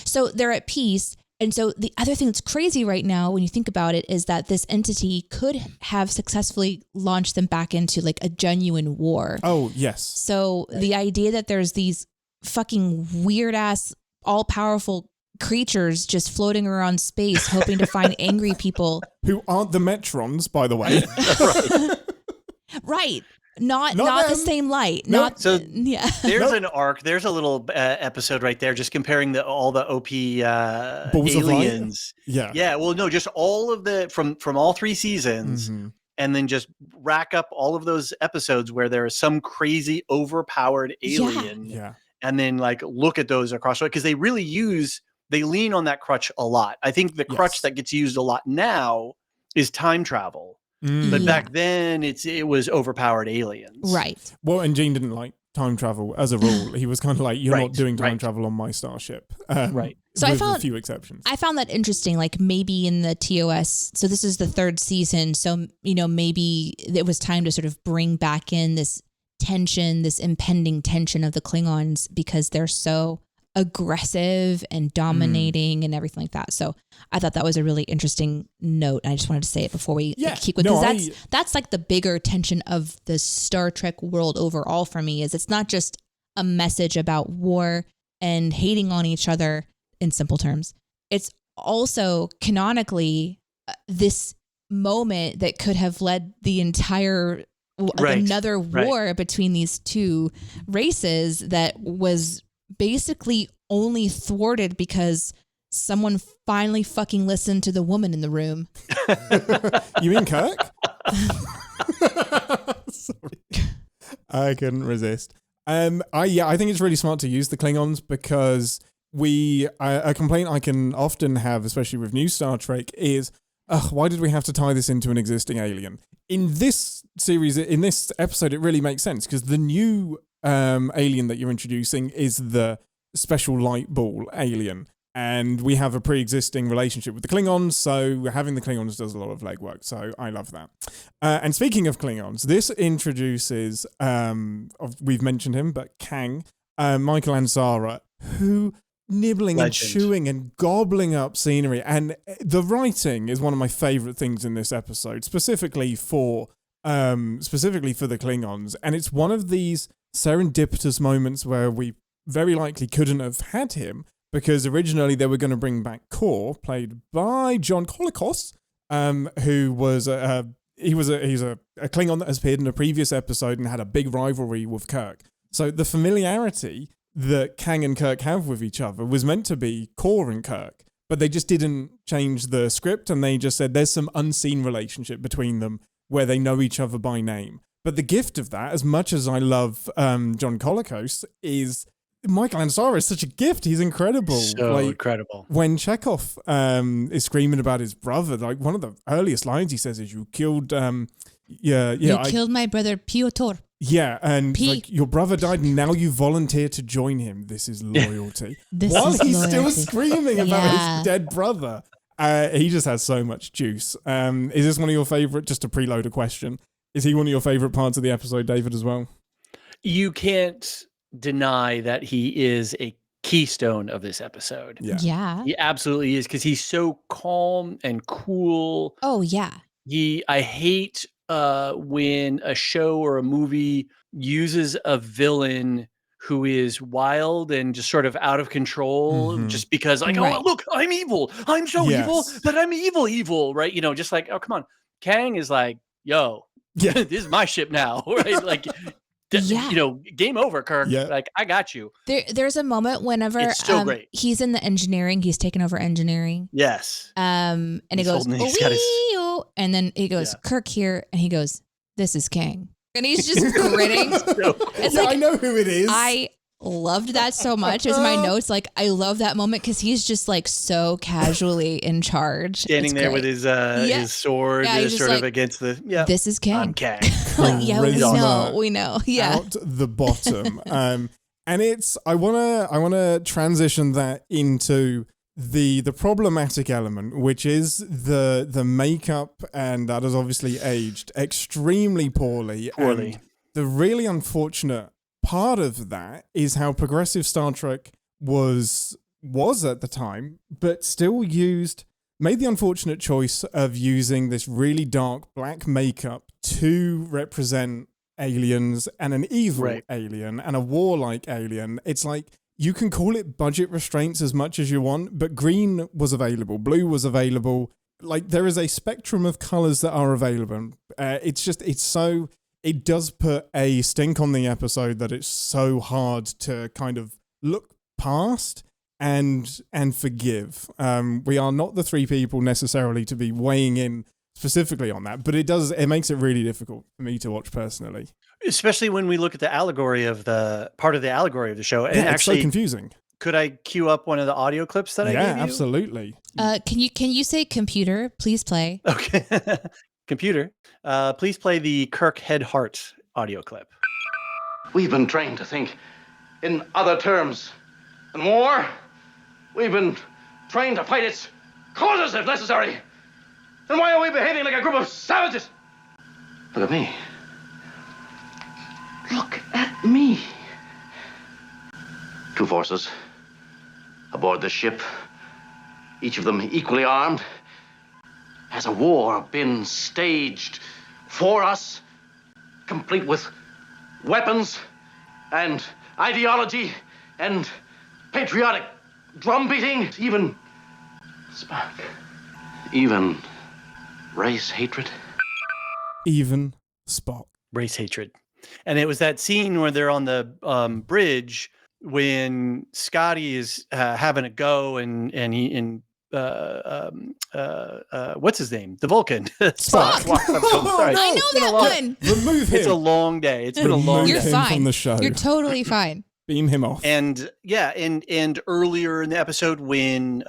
So they're at peace. And so the other thing that's crazy right now, when you think about it, is that this entity could have successfully launched them back into like a genuine war. Oh, yes. So the idea that there's these fucking weird ass, all powerful creatures just floating around space, hoping to find angry people who aren't the Metrons, by the way. Right. Not the same light. No. There's an arc. There's a little episode right there, just comparing all the OP aliens. Yeah. Well, no, just all of the from all 3 seasons, and then just rack up all of those episodes where there is some crazy overpowered alien. Yeah. And then like look at those across, because they lean on that crutch a lot. I think the crutch that gets used a lot now is time travel. But back then, it was overpowered aliens. Right. Well, and Gene didn't like time travel as a rule. He was kind of like, you're not doing time travel on my starship. Right. So with a few exceptions. I found that interesting, like maybe in the TOS, so this is the 3rd season, so, maybe it was time to sort of bring back in this tension, this impending tension of the Klingons because they're so aggressive and dominating and everything like that. So I thought that was a really interesting note. I just wanted to say it before we keep going, because that's like the bigger tension of the Star Trek world overall for me. Is it's not just a message about war and hating on each other in simple terms. It's also canonically this moment that could have led the entire another war between these two races that was basically only thwarted because someone finally fucking listened to the woman in the room. You mean Kirk? Sorry. I couldn't resist. I think it's really smart to use the Klingons because a complaint I can often have, especially with new Star Trek, is why did we have to tie this into an existing alien? In this series, in this episode, it really makes sense because the new alien that you're introducing is the special light ball alien, and we have a pre-existing relationship with the Klingons, so having the Klingons does a lot of legwork, so I love that. And speaking of Klingons, this introduces, we've mentioned him, but Kang, Michael Ansara, who nibbling and chewing and gobbling up scenery, and the writing is one of my favorite things in this episode, specifically for the Klingons, and it's one of these serendipitous moments where we very likely couldn't have had him because originally they were going to bring back Kor, played by John Colicos, who was he's a Klingon that has appeared in a previous episode and had a big rivalry with Kirk. So the familiarity that Kang and Kirk have with each other was meant to be Kor and Kirk, but they just didn't change the script, and they just said there's some unseen relationship between them where they know each other by name. But the gift of that, as much as I love John Colicos, is Michael Ansara is such a gift. He's incredible. So incredible. When Chekhov is screaming about his brother, like one of the earliest lines he says is, "You killed, killed my brother Piotr." Yeah, and like your brother died, and now you volunteer to join him. This is loyalty. While he's still screaming about his dead brother, he just has so much juice. Is this one of your favorite? Just to preload a question, is he one of your favorite parts of the episode, David, as well? You can't deny that he is a keystone of this episode. Yeah. He absolutely is, because he's so calm and cool. Oh yeah. I hate when a show or a movie uses a villain who is wild and just sort of out of control, just because like, oh, look, I'm evil. I'm so evil that I'm evil, right? You know, just like, oh, come on. Kang is like, yo, this is my ship now, right? Like, you know, game over, Kirk. Yeah. Like, I got you. There's a moment whenever it's so great. He's in the engineering, he's taken over engineering. Yes. And he goes, and then he goes, Kirk here, and he goes, this is Kang. And he's just grinning. So cool. It's like, I know who it is. I loved that so much. It's my notes. Like, I love that moment because he's just like so casually in charge. Standing there with his sword, sort of against the. Yeah, this is Kang. I'm Kang. Like, we know. Yeah, out the bottom. And it's I wanna transition that into the problematic element, which is the makeup, and that has obviously aged extremely poorly. And the really unfortunate part of that is how progressive Star Trek was at the time, but still made the unfortunate choice of using this really dark black makeup to represent aliens and an evil alien and a warlike alien. It's like, you can call it budget restraints as much as you want, but green was available, blue was available. Like, there is a spectrum of colors that are available. It does put a stink on the episode that it's so hard to kind of look past and forgive. We are not the three people necessarily to be weighing in specifically on that, but it makes it really difficult for me to watch personally. Especially when we look at the allegory of the allegory of the show. And it's so confusing. Could I cue up one of the audio clips that I gave you? Yeah, absolutely. Can you say computer, please play? Okay. Computer, please play the Kirk Head Heart audio clip. We've been trained to think in other terms than war. We've been trained to fight its causes if necessary. Then why are we behaving like a group of savages? Look at me. Look at me. Two forces aboard this ship, each of them equally armed. Has a war been staged for us, complete with weapons and ideology and patriotic drum beating, even spark, even race hatred? Even Spock. Race hatred. And it was that scene where they're on the bridge when Scotty is having a go and what's his name? The Vulcan. Spock. I know that one. Remove him. It's a long day. It's been a long day. You're fine. From the show. You're totally fine. Beam him off. And earlier in the episode when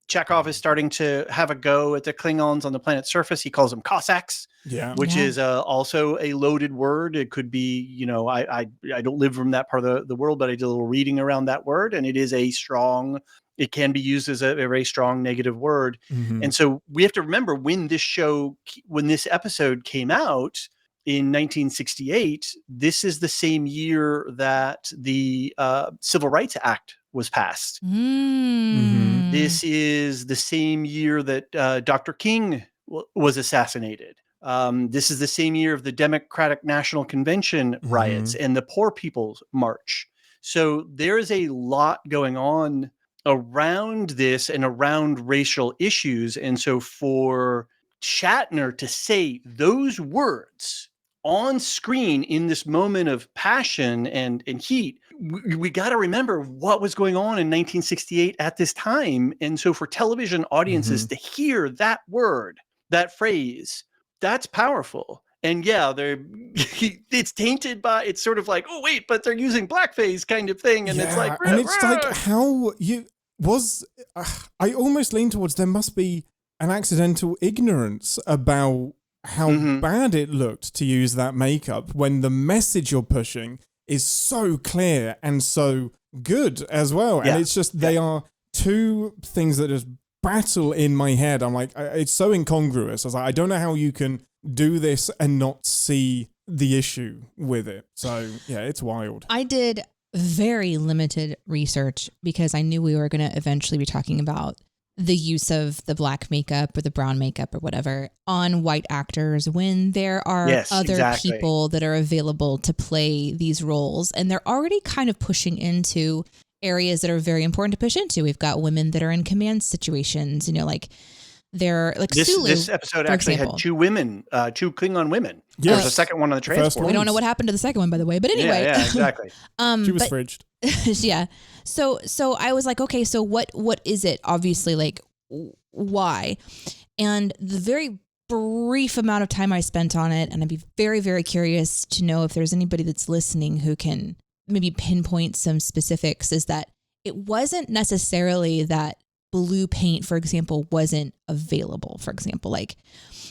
Chekhov is starting to have a go at the Klingons on the planet's surface, he calls them Cossacks. Yeah. Which is also a loaded word. It could be, I don't live from that part of the world, but I did a little reading around that word, and it is it can be used as a very strong negative word. Mm-hmm. And so we have to remember when this episode came out in 1968, this is the same year that the Civil Rights Act was passed. Mm. This is the same year that Dr. King was assassinated. This is the same year of the Democratic National Convention riots and the Poor People's March. So there is a lot going on around this and around racial issues. And so for Shatner to say those words on screen in this moment of passion and heat, we got to remember what was going on in 1968 at this time. And so for television audiences to hear that word, that phrase, that's powerful. And yeah, it's tainted by, it's sort of like, oh wait, but they're using blackface kind of thing. And it's like, and it's like I almost lean towards there must be an accidental ignorance about how bad it looked to use that makeup when the message you're pushing is so clear and so good as well. And it's just, they are two things that just battle in my head. I'm like, it's so incongruous. I was like, I don't know how you can do this and not see the issue with it. So yeah, it's wild. I did very limited research because I knew we were going to eventually be talking about the use of the black makeup or the brown makeup or whatever on white actors when there are other people that are available to play these roles. And they're already kind of pushing into areas that are very important to push into. We've got women that are in command situations, like they're like Sulu. This episode actually had two Klingon women. Yes. There was a second one on the transport. We don't know what happened to the second one, by the way. But anyway, yeah, exactly. She was fridged. Yeah. So I was like, okay, so what is it? Obviously, like, why? And the very brief amount of time I spent on it, and I'd be very, very curious to know if there's anybody that's listening who can maybe pinpoint some specifics, is that it wasn't necessarily that blue paint, for example, wasn't available. For example, like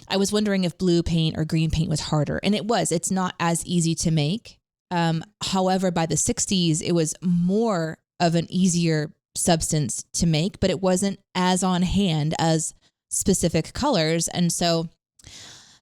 I was wondering if blue paint or green paint was harder, and it's not as easy to make. However, by the 60s, it was more of an easier substance to make, but it wasn't as on hand as specific colors. And so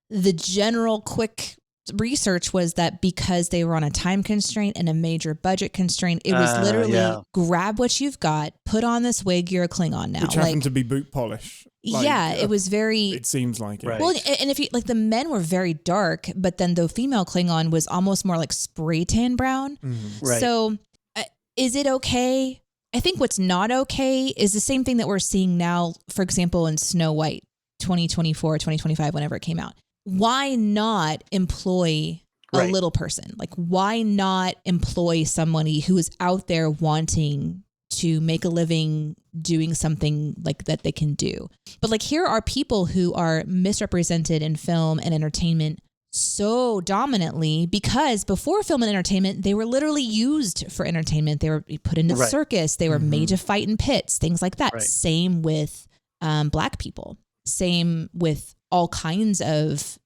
the general quick research was that because they were on a time constraint and a major budget constraint, it was literally grab what you've got, put on this wig, you're a Klingon now. Which happened to be boot polish. It was very... It seems like it. Right. Well, and if you like, the men were very dark, but then the female Klingon was almost more like spray tan brown. Mm-hmm. Right. So is it okay? I think what's not okay is the same thing that we're seeing now, for example, in Snow White 2024, 2025, whenever it came out. Why not employ a little person? Like, why not employ somebody who is out there wanting to make a living doing something like that they can do? But like, here are people who are misrepresented in film and entertainment so dominantly because before film and entertainment, they were literally used for entertainment. They were put into the circus. They were made to fight in pits, things like that. Right. Same with Black people. Same with all kinds of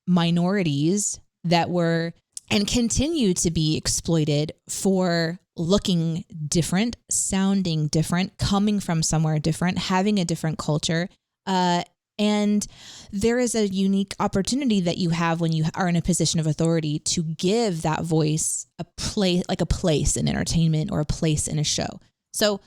minorities that were and continue to be exploited for looking different, sounding different, coming from somewhere different, having a different culture. And there is a unique opportunity that you have when you are in a position of authority to give that voice a place in entertainment or a place in a show. So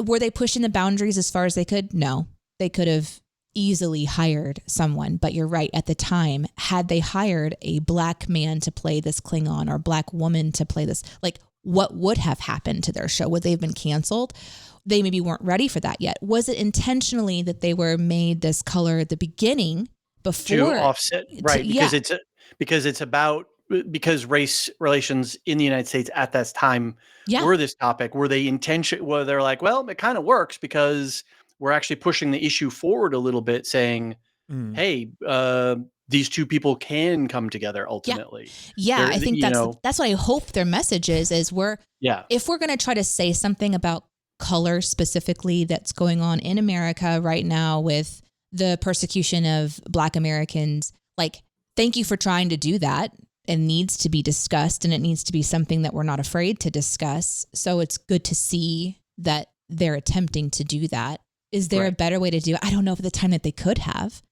were they pushing the boundaries as far as they could? No, they could have easily hired someone, but you're right. At the time, had they hired a Black man to play this Klingon or Black woman to play this, like, what would have happened to their show? Would they have been canceled? They maybe weren't ready for that yet. Was it intentionally that they were made this color at the beginning before to offset? Right. Because race relations in the United States at that time were this topic. Were they where they're like, well, it kind of works because we're actually pushing the issue forward a little bit, saying, hey, these two people can come together ultimately. Yeah, I think that's what I hope their message is if we're going to try to say something about color specifically that's going on in America right now with the persecution of Black Americans, like, thank you for trying to do that. It needs to be discussed, and it needs to be something that we're not afraid to discuss. So it's good to see that they're attempting to do that. Is there a better way to do it? I don't know, at the time that they could have.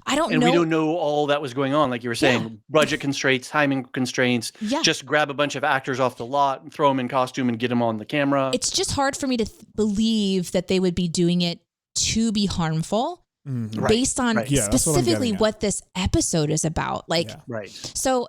I don't know. And we don't know all that was going on. Like you were saying, budget constraints, timing constraints, just grab a bunch of actors off the lot and throw them in costume and get them on the camera. It's just hard for me to believe that they would be doing it to be harmful based on specifically what this episode is about. Like, So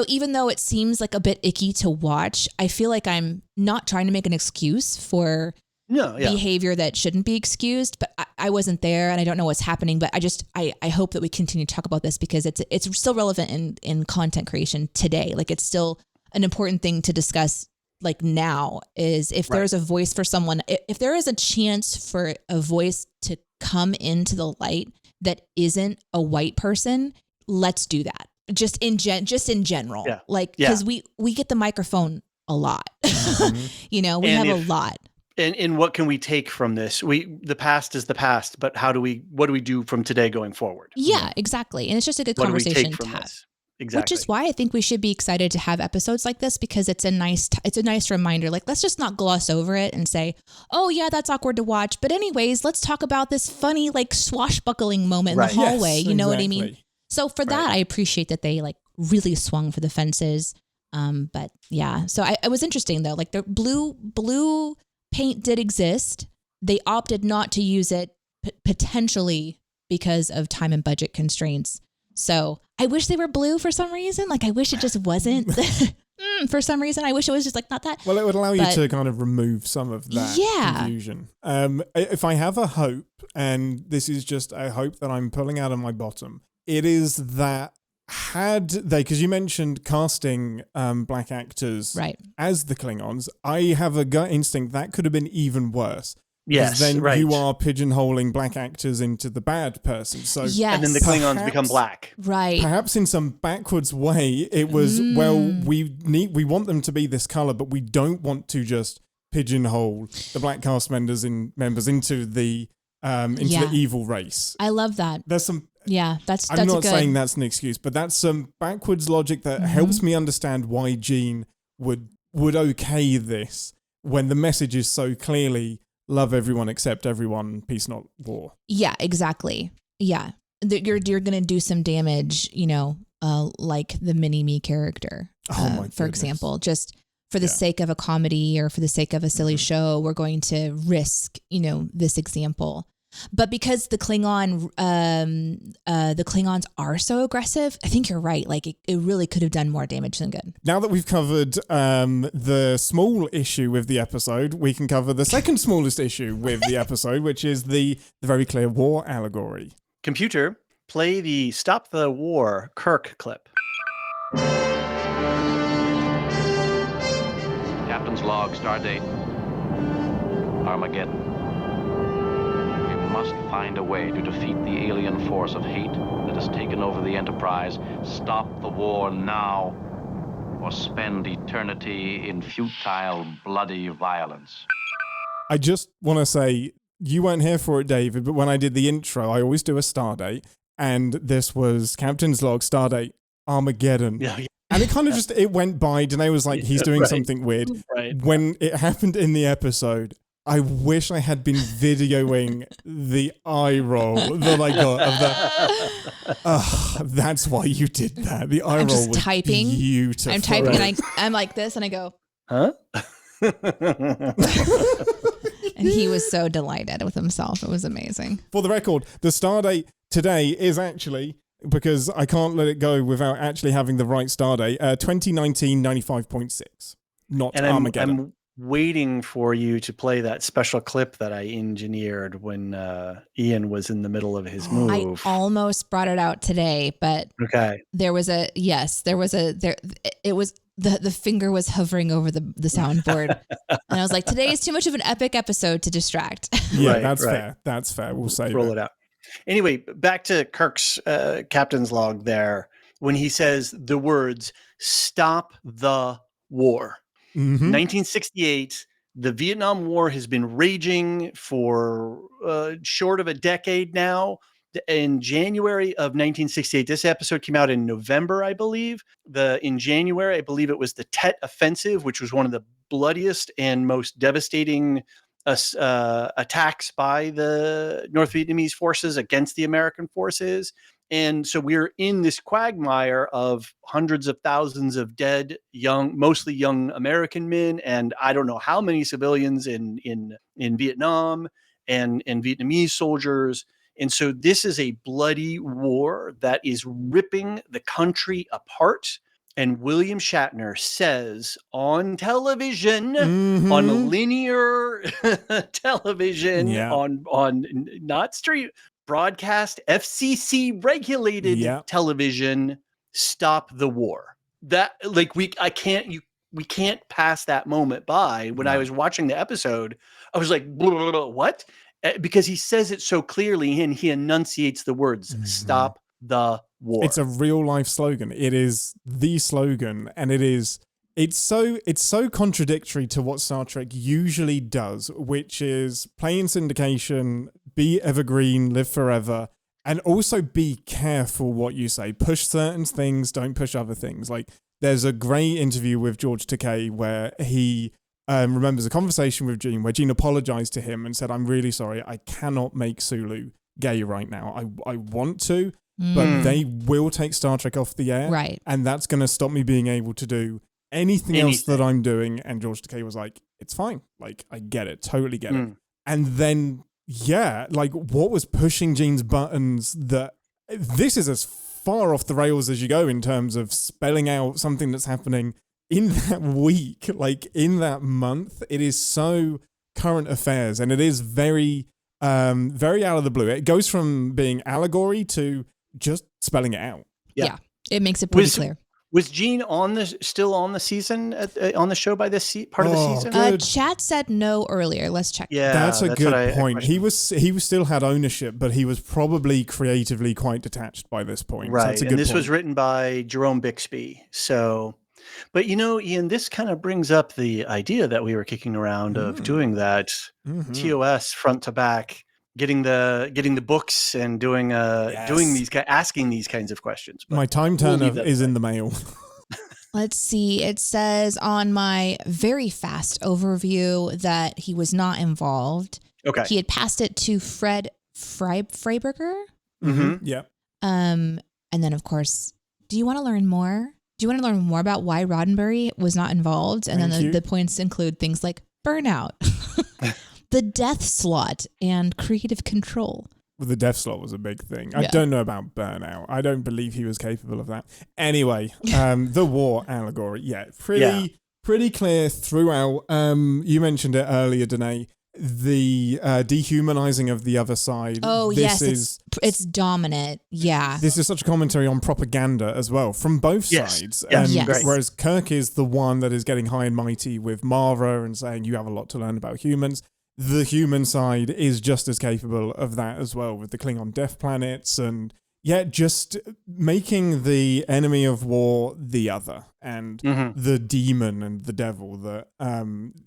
even though it seems like a bit icky to watch, I feel like I'm not trying to make an excuse for behavior that shouldn't be excused, but I wasn't there and I don't know what's happening, but I hope that we continue to talk about this because it's still relevant in content creation today. Like, it's still an important thing to discuss. Like, now is if there's a voice for someone, if there is a chance for a voice to come into the light that isn't a white person, let's do that. Just in general. Yeah. Like, because we get the microphone a lot. You know, we have a lot. And what can we take from this? The past is the past, but what do we do from today going forward? Yeah, exactly. And it's just a good conversation to have. This? Exactly. Which is why I think we should be excited to have episodes like this, because it's a nice reminder. Like, let's just not gloss over it and say, oh yeah, that's awkward to watch. But anyways, let's talk about this funny, like, swashbuckling moment in the hallway. Yes, you know what I mean? So for that, I appreciate that they like really swung for the fences. But yeah, so it was interesting though. Like, the blue paint did exist. They opted not to use it potentially because of time and budget constraints. So I wish they were blue for some reason. Like, I wish it just wasn't. For some reason, I wish it was just like not that. Well, it would allow you to kind of remove some of that confusion. If I have a hope, and this is just a hope that I'm pulling out of my bottom, it is that had they, because you mentioned casting black actors as the Klingons, I have a gut instinct that could have been even worse. Yes, then you are pigeonholing black actors into the bad person. So and then the Klingons become black. Right. Perhaps in some backwards way, it was we want them to be this color, but we don't want to just pigeonhole the black cast members into the evil race. I love that. There's some. Yeah, that's. I'm not saying that's an excuse, but that's some backwards logic that helps me understand why Gene would okay this when the message is so clearly love everyone except everyone, peace not war. Yeah, exactly. Yeah, you're gonna do some damage, you know, like the Mini-Me character, for example, just for the sake of a comedy or for the sake of a silly show, we're going to risk, you know, this example. But because the Klingons are so aggressive, I think you're right. Like, it really could have done more damage than good. Now that we've covered the small issue with the episode, we can cover the second smallest issue with the episode, which is the very clear war allegory. Computer, play the Stop the War Kirk clip. Captain's log, stardate Armageddon. Must find a way to defeat the alien force of hate that has taken over the Enterprise. Stop the war now, or spend eternity in futile, bloody violence. I just want to say, you weren't here for it, David, but when I did the intro, I always do a stardate, and this was Captain's Log, stardate Armageddon. Yeah. And it kind of just, it went by. Deneé was like, he's doing something weird. When it happened in the episode, I wish I had been videoing the eye roll that I got of the. That's why you did that. The eye roll was typing. Beautiful. I'm typing and I'm like this, and I go, huh? And he was so delighted with himself. It was amazing. For the record, the stardate today is actually, because I can't let it go without actually having the right stardate, 2019 95.6, not Armageddon. I'm waiting for you to play that special clip that I engineered when Ian was in the middle of his move. I almost brought it out today, but there was the finger was hovering over the soundboard. And I was like, today is too much of an epic episode to distract. Yeah, that's fair. That's fair. We'll save Roll it out. Anyway, back to Kirk's captain's log there, when he says the words, "Stop the war." 1968, the Vietnam War has been raging for short of a decade now. In January of 1968, this episode came out in November, I believe. In January, I believe it was the Tet Offensive, which was one of the bloodiest and most devastating attacks by the North Vietnamese forces against the American forces. And so we're in this quagmire of hundreds of thousands of dead, mostly young American men, and I don't know how many civilians in Vietnam and Vietnamese soldiers. And so this is a bloody war that is ripping the country apart. And William Shatner says on television, on linear television, on not stream, broadcast, FCC regulated television, stop the war. That we can't pass that moment by. When I was watching the episode, I was like, blah, blah, blah, what? Because he says it so clearly and he enunciates the words, stop the war. It's a real life slogan. It is the slogan, and it's so contradictory to what Star Trek usually does, which is play in syndication, be evergreen, live forever, and also be careful what you say. Push certain things, don't push other things. Like, there's a great interview with George Takei where he remembers a conversation with Gene where Gene apologized to him and said, "I'm really sorry, I cannot make Sulu gay right now. I want to, but they will take Star Trek off the air. Right. And that's going to stop me being able to do anything else that I'm doing." And George Takei was like, "It's fine. Like, I get it. Totally get it." And then, yeah, like, what was pushing Gene's buttons that this is as far off the rails as you go in terms of spelling out something that's happening in that week, like in that month. It is so current affairs, and it is very, very out of the blue. It goes from being allegory to just spelling it out. Yeah. It makes it pretty clear. Was Gene still on the season on the show by this part of the season? Chat said no earlier. Let's check. Yeah, that's a good point. He still had ownership, but he was probably creatively quite detached by this point. Right, So that's a good and this point. was written by Jerome Bixby. So, but Ian, this kind of brings up the idea that we were kicking around of doing that TOS front to back. Getting the books and doing asking these kinds of questions. But my time turner is in the mail. Let's see. It says on my very fast overview that he was not involved. Okay. He had passed it to Fred Freiberger. Yeah. And then, of course, do you want to learn more? Do you want to learn more about why Roddenberry was not involved? And then the points include things like burnout, the death slot, and creative control. Well, the death slot was a big thing. I don't know about burnout. I don't believe he was capable of that. Anyway, the war allegory. Yeah, pretty clear throughout. You mentioned it earlier, Deneé. The dehumanizing of the other side. Oh, yes, it's dominant. Yeah. This is such a commentary on propaganda as well from both sides. Yes. Whereas Kirk is the one that is getting high and mighty with Mara and saying you have a lot to learn about humans. The human side is just as capable of that as well with the Klingon death planets and just making the enemy of war the other and the demon and the devil. That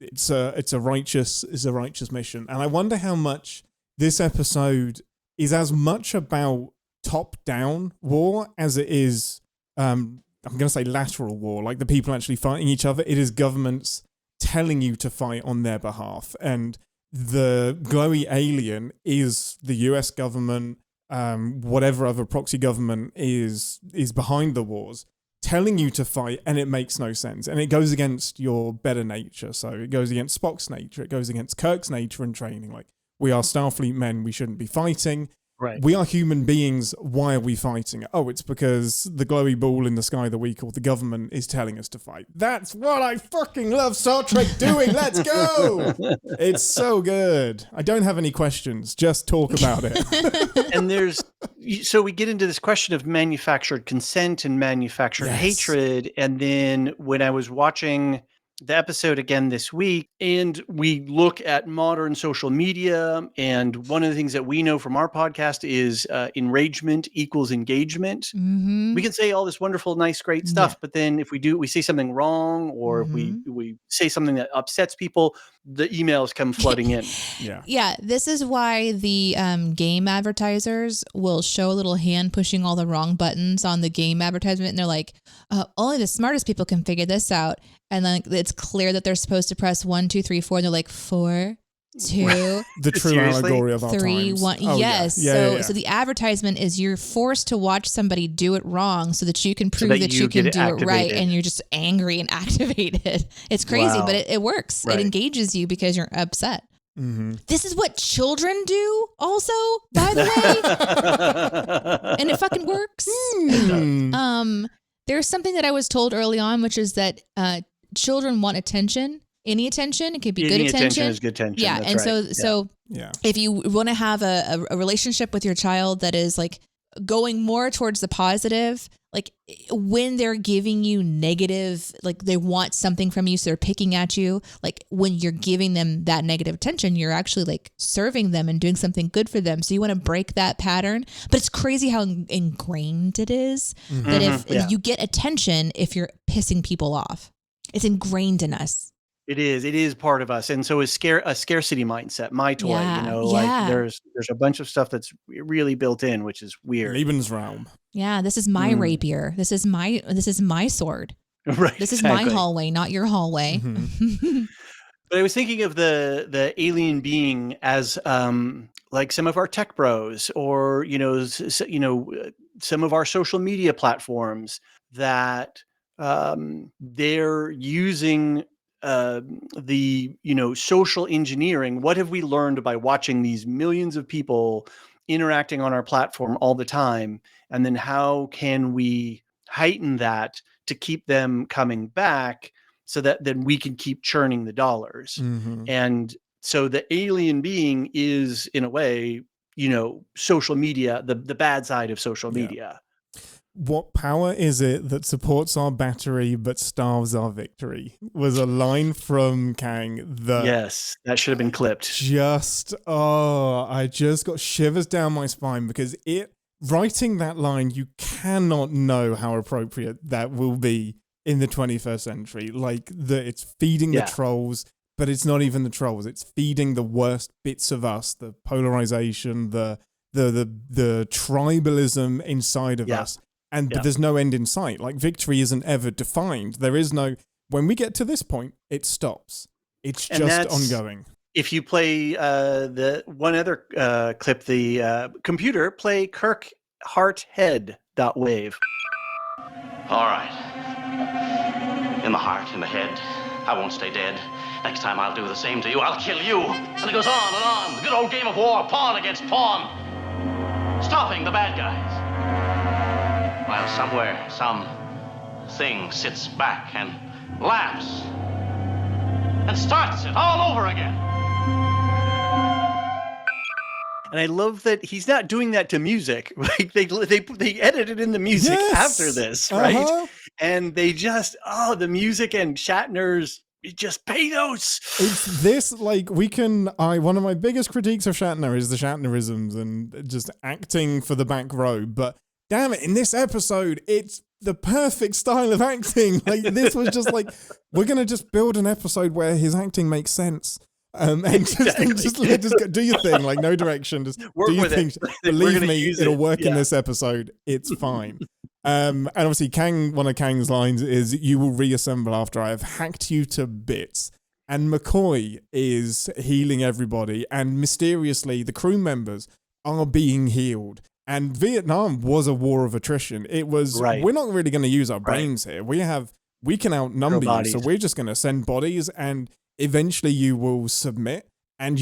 it's a righteous mission. And I wonder how much this episode is as much about top-down war as it is I'm going to say lateral war, like the people actually fighting each other. It is governments telling you to fight on their behalf, and the glowy alien is the US government, whatever other proxy government is behind the wars, telling you to fight, and it makes no sense. And it goes against your better nature. So it goes against Spock's nature. It goes against Kirk's nature and training. Like, we are Starfleet men. We shouldn't be fighting. Right. We are human beings. Why are we fighting? Oh, it's because the glowy ball in the sky that we call the government is telling us to fight. That's what I fucking love Star Trek doing. Let's go. It's so good. I don't have any questions. Just talk about it. And so we get into this question of manufactured consent and manufactured hatred. And then when I was watching the episode again this week, and we look at modern social media, and one of the things that we know from our podcast is enragement equals engagement. We can say all this wonderful, nice, great stuff, but then if we say something wrong, or we say something that upsets people, the emails come flooding in. Yeah. This is why the game advertisers will show a little hand pushing all the wrong buttons on the game advertisement, and they're like, only the smartest people can figure this out. And then it's clear that they're supposed to press 1, 2, 3, 4. And they're like 4, 2, the true allegory of our 3, times. 1. Oh, yes. So the advertisement is you're forced to watch somebody do it wrong so that you can prove that you can do it right. And you're just angry and activated. It's crazy, but it works. Right. It engages you because you're upset. This is what children do also, by the way. And it fucking works. There's something that I was told early on, which is that children want attention. Any attention. It could be good attention. Is good attention. Yeah. That's and so if you want to have a relationship with your child that is like going more towards the positive, like when they're giving you negative, like they want something from you, so they're picking at you. Like when you're giving them that negative attention, you're actually like serving them and doing something good for them. So you want to break that pattern. But it's crazy how ingrained it is that if you get attention if you're pissing people off. It's ingrained in us. It is part of us. And so is a scarcity mindset, my toy, like there's a bunch of stuff that's really built in, which is weird. Lebensraum. Yeah, this is my rapier. This is my sword. Right. This is my hallway, not your hallway. Mm-hmm. But I was thinking of the alien being as like some of our tech bros, or some of our social media platforms that they're using the social engineering. What have we learned by watching these millions of people interacting on our platform all the time, and then how can we heighten that to keep them coming back so that then we can keep churning the dollars? And so the alien being is, in a way, social media, the bad side of social media. What power is it that supports our battery but starves our victory? Was a line from Kang that... Yes, that should have been clipped. I just got shivers down my spine, because writing that line, you cannot know how appropriate that will be in the 21st century. Like, it's feeding the trolls, but it's not even the trolls. It's feeding the worst bits of us, the polarization, the tribalism inside of us. But there's no end in sight. Like, victory isn't ever defined. There is no... When we get to this point, it stops. It's just ongoing. If you play the one other clip, the computer, play Kirk Hearthead.wave. All right. In the heart, in the head. I won't stay dead. Next time I'll do the same to you. I'll kill you. And it goes on and on. The good old game of war, pawn against pawn. Stopping the bad guys. While somewhere, some thing sits back and laughs and starts it all over again. And I love that he's not doing that to music. Like they edited in the music after this, right? And they just the music and Shatner's just pathos. It's this, like, one of my biggest critiques of Shatner is the Shatnerisms and just acting for the back row, but damn it, in this episode, it's the perfect style of acting. Like, this was just like, we're going to just build an episode where his acting makes sense. And just do your thing, like, no direction, just work do your thing. Believe me, it'll work in this episode. It's fine. And obviously, one of Kang's lines is, "You will reassemble after I have hacked you to bits." And McCoy is healing everybody, and mysteriously, the crew members are being healed. And Vietnam was a war of attrition. It was, we're not really going to use our brains here. We can outnumber you, so we're just going to send bodies, and eventually you will submit, and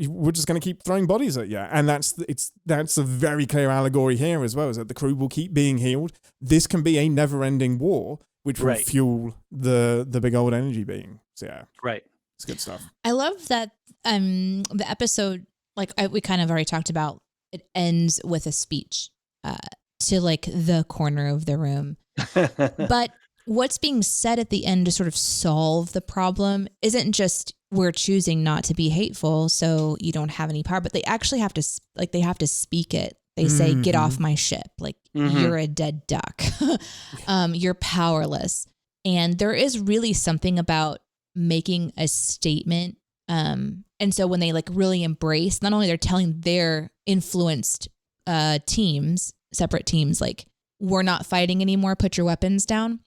we're just going to keep throwing bodies at you. And that's a very clear allegory here as well, is that the crew will keep being healed. This can be a never-ending war, which will fuel the big old energy being. So it's good stuff. I love that the episode, like we kind of already talked about, it ends with a speech to like the corner of the room. But what's being said at the end to sort of solve the problem isn't just, we're choosing not to be hateful, so you don't have any power, but they actually have to speak it. They say, get off my ship. Like, you're a dead duck. You're powerless. And there is really something about making a statement. And so when they like really embrace, not only they're telling their influenced teams, separate teams, like, we're not fighting anymore, put your weapons down.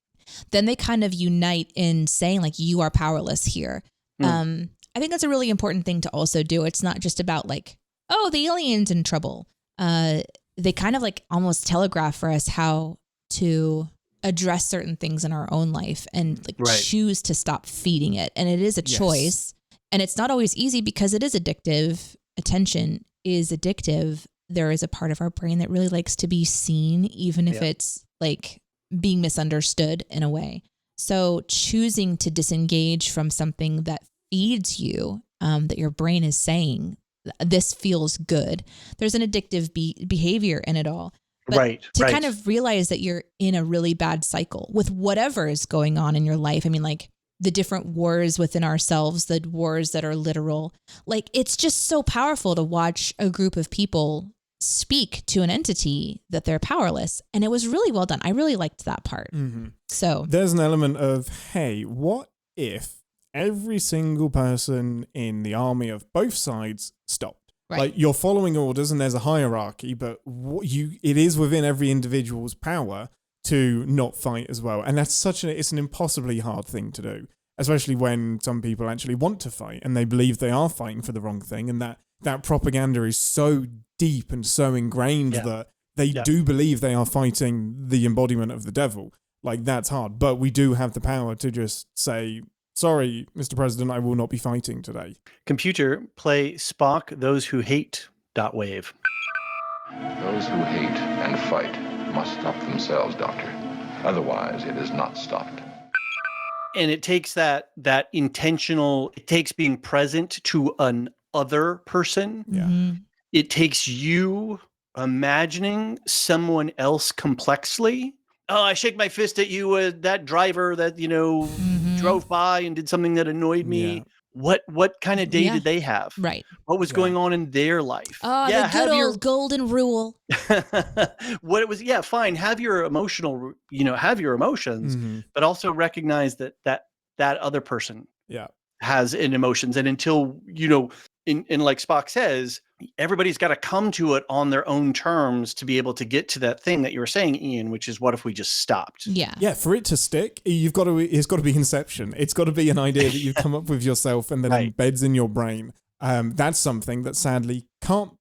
Then they kind of unite in saying, like, you are powerless here. I think that's a really important thing to also do. It's not just about like, oh, the alien's in trouble. They kind of like almost telegraph for us how to address certain things in our own life and like choose to stop feeding it. And it is a choice. And it's not always easy because it is addictive. Attention is addictive. There is a part of our brain that really likes to be seen, even if it's like being misunderstood in a way. So choosing to disengage from something that feeds you, that your brain is saying, this feels good. There's an addictive behavior in it all. But to kind of realize that you're in a really bad cycle with whatever is going on in your life. I mean, like the different wars within ourselves, the wars that are literal, like it's just so powerful to watch a group of people speak to an entity that they're powerless. And it was really well done. I really liked that part. Mm-hmm. So there's an element of, hey, what if every single person in the army of both sides stopped? Right. Like you're following orders and there's a hierarchy, but it is within every individual's power to not fight as well. And that's it's an impossibly hard thing to do, especially when some people actually want to fight and they believe they are fighting for the wrong thing. And that propaganda is so deep and so ingrained that they do believe they are fighting the embodiment of the devil. Like that's hard, but we do have the power to just say, sorry, Mr. President, I will not be fighting today. Computer, play Spock, Those Who Hate, .wave. Those who hate and fight must stop themselves, Doctor. Otherwise, it is not stopped. And it takes that intentional, it takes being present to an other person. Yeah. Mm-hmm. It takes you imagining someone else complexly. Oh, I shake my fist at you, that driver that, drove by and did something that annoyed me. Yeah. What kind of day did they have? Right. What was going on in their life? Oh, the good old golden rule. What it was, fine. Have your emotional, have your emotions, but also recognize that other person has an emotions. And until, in like Spock says, everybody's got to come to it on their own terms to be able to get to that thing that you were saying, Ian, which is what if we just stopped? Yeah. Yeah. For it to stick, it's got to be inception. It's got to be an idea that you've come up with yourself and then embeds in your brain. That's something that sadly can't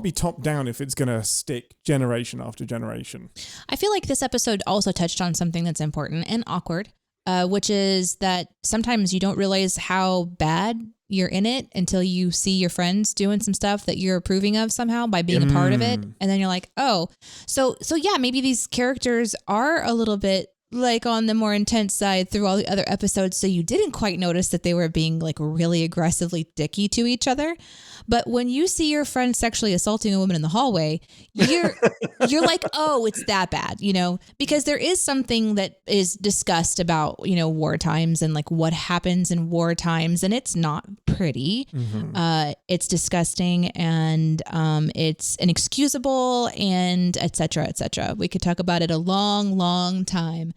be topped down if it's going to stick generation after generation. I feel like this episode also touched on something that's important and awkward, which is that sometimes you don't realize how bad you're in it until you see your friends doing some stuff that you're approving of somehow by being a part of it. And then you're like, oh, so yeah, maybe these characters are a little bit like on the more intense side through all the other episodes. So you didn't quite notice that they were being like really aggressively dicky to each other. But when you see your friend sexually assaulting a woman in the hallway, you're like, oh, it's that bad, because there is something that is discussed about, war times and like what happens in war times. And it's not pretty. Mm-hmm. It's disgusting and it's inexcusable and et cetera, et cetera. We could talk about it a long, long time.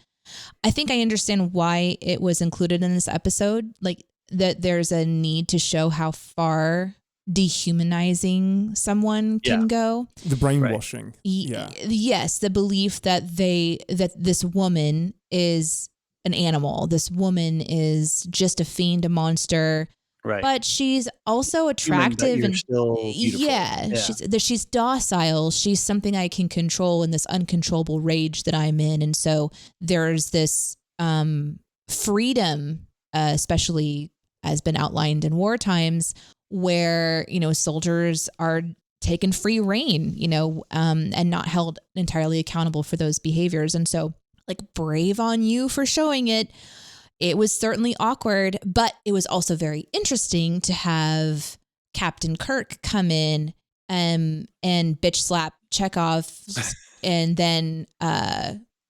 I think I understand why it was included in this episode, like that there's a need to show how far dehumanizing someone can go. The brainwashing. Yes, the belief that this woman is an animal. This woman is just a fiend, a monster. Right. But she's also attractive and still she's docile. She's something I can control in this uncontrollable rage that I'm in. And so there's this freedom, especially has been outlined in war times, where, soldiers are taken free reign, and not held entirely accountable for those behaviors. And so, like, brave on you for showing it. It was certainly awkward, but it was also very interesting to have Captain Kirk come in and bitch slap Chekhov and then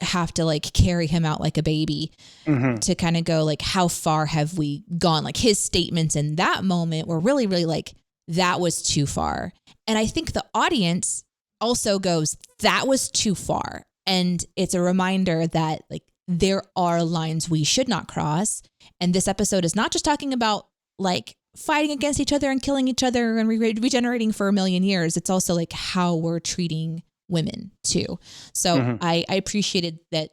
have to like carry him out like a baby to kind of go like, how far have we gone? Like his statements in that moment were really, really like, that was too far. And I think the audience also goes, that was too far. And it's a reminder that like, there are lines we should not cross. And this episode is not just talking about like fighting against each other and killing each other and regenerating for 1,000,000 years. It's also like how we're treating women too. So I appreciated that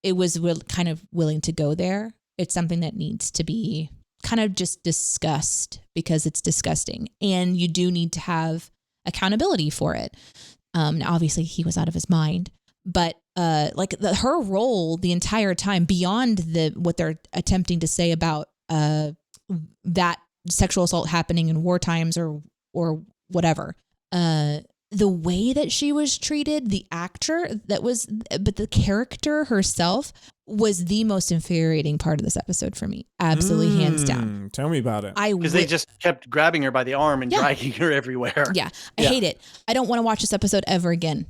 it was kind of willing to go there. It's something that needs to be kind of just discussed because it's disgusting. And you do need to have accountability for it. Now, obviously, he was out of his mind. But her role the entire time beyond what they're attempting to say about that sexual assault happening in war times or whatever, the way that she was treated, the but the character herself was the most infuriating part of this episode for me. Absolutely, hands down. Tell me about it. Because they just kept grabbing her by the arm and dragging her everywhere. Yeah, I hate it. I don't want to watch this episode ever again,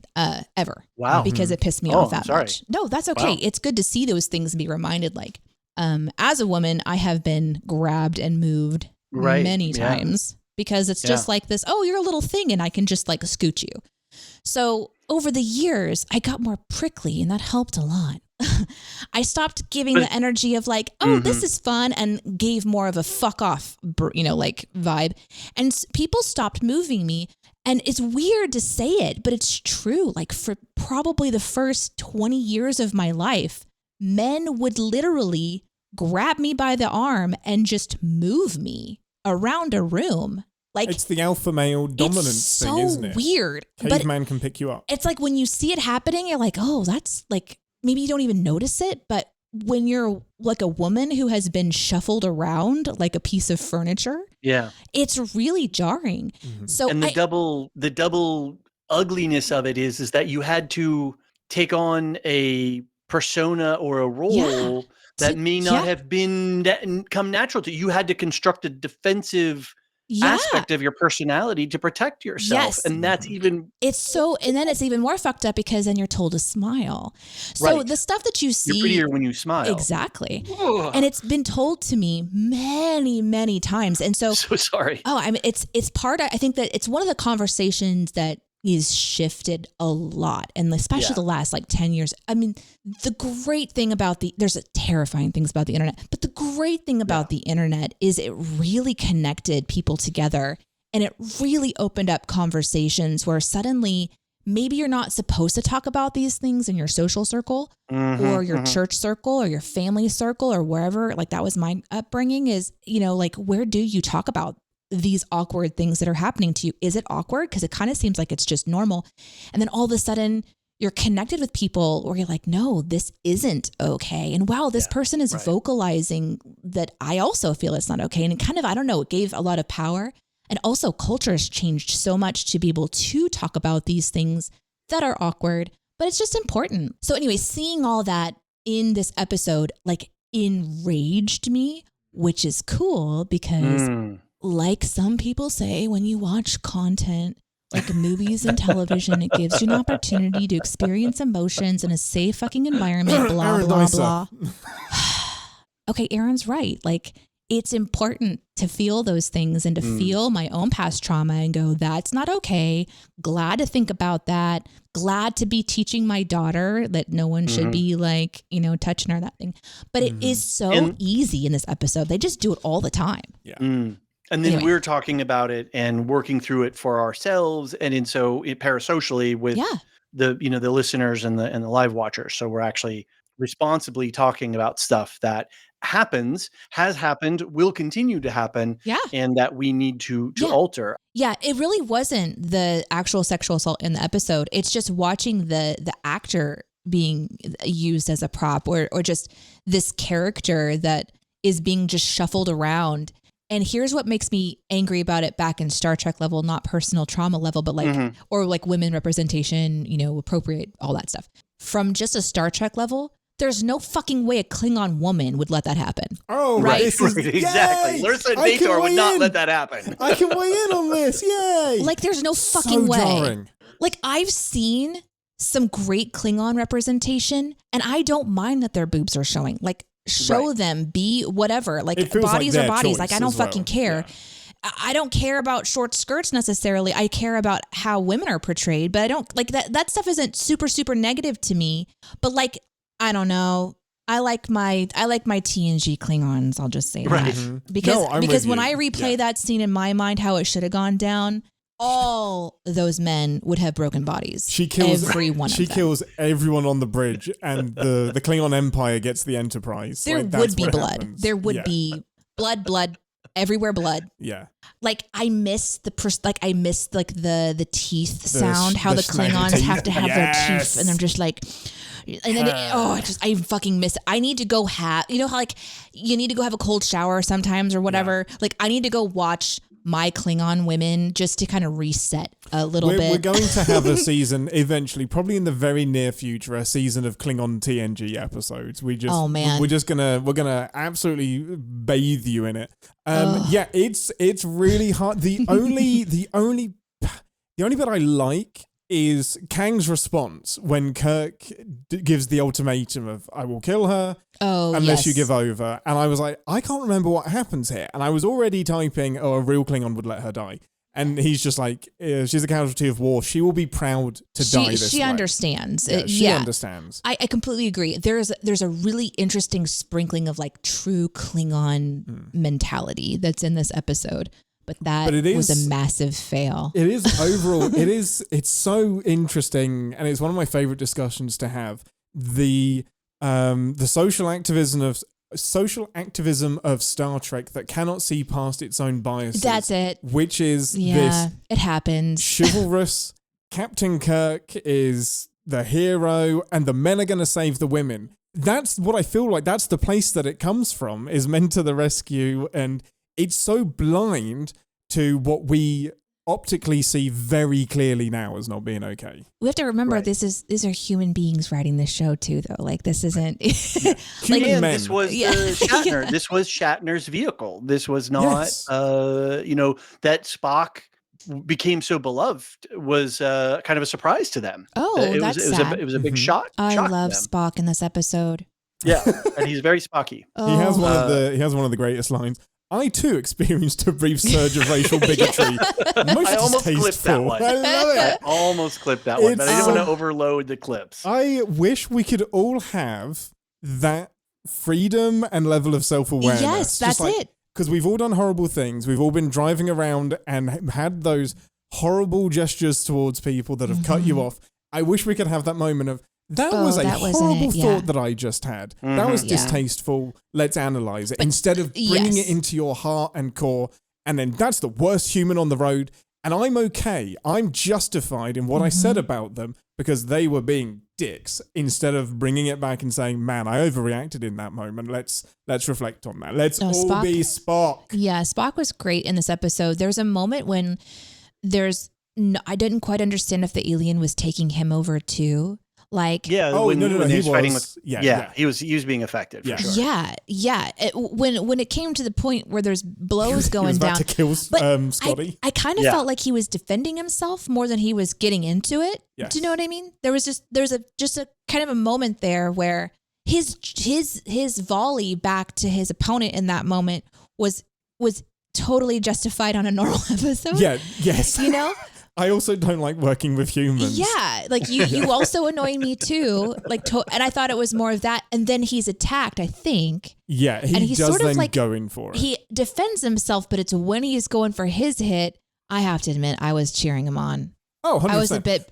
ever. Wow. Because it pissed me off that sorry. much. No, that's okay. Wow. It's good to see those things and be reminded. Like, as a woman, I have been grabbed and moved many times because it's just like this, oh, you're a little thing and I can just like scoot you. So over the years, I got more prickly and that helped a lot. I stopped giving the energy of like, oh, this is fun, and gave more of a fuck off, like vibe. And people stopped moving me. And it's weird to say it, but it's true. Like for probably the first 20 years of my life, men would literally grab me by the arm and just move me around a room. Like, it's the alpha male dominance thing, isn't it? So weird. Caveman can pick you up. It's like when you see it happening, you're like, oh, that's like, maybe you don't even notice it. But when you're like a woman who has been shuffled around like a piece of furniture, it's really jarring. Mm-hmm. So and the double ugliness of it is that you had to take on a persona or a role that may not have come natural to you. You had to construct a defensive aspect of your personality to protect yourself. Yes. And that's even... and then it's even more fucked up because then you're told to smile. So the stuff that you see... You're prettier when you smile. Exactly. Ugh. And it's been told to me many, many times. And so... So sorry. Oh, I mean, it's I think that it's one of the conversations that is shifted a lot, and especially the last like 10 years. I mean, the great thing about there's terrifying things about the internet, but the great thing about the internet is it really connected people together, and it really opened up conversations where suddenly maybe you're not supposed to talk about these things in your social circle or your church circle or your family circle or wherever. Like that was my upbringing is, like where do you talk about these awkward things that are happening to you? Is it awkward? Because it kind of seems like it's just normal. And then all of a sudden you're connected with people where you're like, no, this isn't okay. And wow, this person is vocalizing that I also feel it's not okay. And it kind of, I don't know, it gave a lot of power. And also culture has changed so much to be able to talk about these things that are awkward, but it's just important. So anyway, seeing all that in this episode, like enraged me, which is cool because like some people say, when you watch content like movies and television, it gives you an opportunity to experience emotions in a safe fucking environment, blah, blah, blah. Okay, Aaron's right. Like, it's important to feel those things and to feel my own past trauma and go, that's not okay. Glad to think about that. Glad to be teaching my daughter that no one should be like, touching her, that thing. But it is so easy in this episode. They just do it all the time. Yeah. And then we're talking about it and working through it for ourselves, and so parasocially with the the listeners and the live watchers. So we're actually responsibly talking about stuff that has happened, will continue to happen, and that we need to alter. Yeah, it really wasn't the actual sexual assault in the episode. It's just watching the actor being used as a prop, or just this character that is being just shuffled around. And here's what makes me angry about it back in Star Trek level, not personal trauma level, but like, or like women representation, appropriate, all that stuff. From just a Star Trek level, there's no fucking way a Klingon woman would let that happen. Oh, right. Exactly. Larsa and Vator would not let that happen. I can weigh in on this. Yay. Like there's no fucking way. Jarring. Like I've seen some great Klingon representation and I don't mind that their boobs are showing. Like, show them, be whatever, like bodies are bodies, like I don't fucking care. I don't care about short skirts necessarily. I care about how women are portrayed, but I don't like that stuff isn't super negative to me. But like, I don't know, I like my TNG Klingons, I'll just say that. Because when I replay that scene in my mind how it should have gone down, all those men would have broken bodies. She kills everyone. She kills everyone on the bridge, and the Klingon Empire gets the Enterprise. There would be blood. Happens. There would be blood everywhere. Blood. Yeah. Like I miss the teeth sound. How the Klingons have to have their teeth, and I'm just like. And then I fucking miss it. I need to go how like you need to go have a cold shower sometimes or whatever. Like I need to go watch my Klingon women just to kind of reset a little bit. We're going to have a season eventually, probably in the very near future, a season of Klingon TNG episodes. We're gonna absolutely bathe you in it. Yeah, it's really hard. The only bit I like is Kang's response when Kirk gives the ultimatum of "I will kill her unless you give over." And I was like, I can't remember what happens here. And I was already typing, "Oh, a real Klingon would let her die." And he's just like, "She's a casualty of war. She will be proud to die this way." She understands. She understands. I completely agree. There's a really interesting sprinkling of like true Klingon mentality that's in this episode. But it was a massive fail. It is overall. It's so interesting, and it's one of my favorite discussions to have. The social activism of Star Trek that cannot see past its own biases. That's it. Which is it happens. Chivalrous. Captain Kirk is the hero, and the men are going to save the women. That's what I feel like. That's the place that it comes from. Is men to the rescue, and it's so blind to what we optically see very clearly now as not being okay. We have to remember these are human beings writing this show too, though. Like this isn't human men. This was Shatner. This was Shatner's vehicle. This was not that Spock became so beloved was kind of a surprise to them. It was a big shock. I love to them. Spock in this episode. Yeah, and he's very Spocky. He has one of the greatest lines. I too experienced a brief surge of racial bigotry. I almost clipped that one. I love it. I almost clipped that one, but I didn't want to overload the clips. I wish we could all have that freedom and level of self-awareness. Yes, that's it. Because we've all done horrible things. We've all been driving around and had those horrible gestures towards people that have cut you off. I wish we could have that moment of, that was a horrible thought that I just had. That was distasteful. Let's analyze it. But instead of bringing it into your heart and core, and then that's the worst human on the road. And I'm okay. I'm justified in what I said about them because they were being dicks, instead of bringing it back and saying, man, I overreacted in that moment. Let's reflect on that. Let's all Spock, be Spock. Yeah, Spock was great in this episode. There's a moment when I didn't quite understand if the alien was taking him over too. Like, when he was fighting with, he was being affected for sure. Yeah. When it came to the point where there's blows going he was about down, to kill Scotty. I kind of felt like he was defending himself more than he was getting into it. Yes. Do you know what I mean? There's a kind of a moment there where his volley back to his opponent in that moment was totally justified on a normal episode. Yeah. Yes. You know. I also don't like working with humans. Yeah, like you also annoy me too. And I thought it was more of that. And then he's attacked, I think. Yeah, he's does sort of then like going for it. He defends himself, but it's when he's going for his hit. I have to admit, I was cheering him on. Oh, 100%.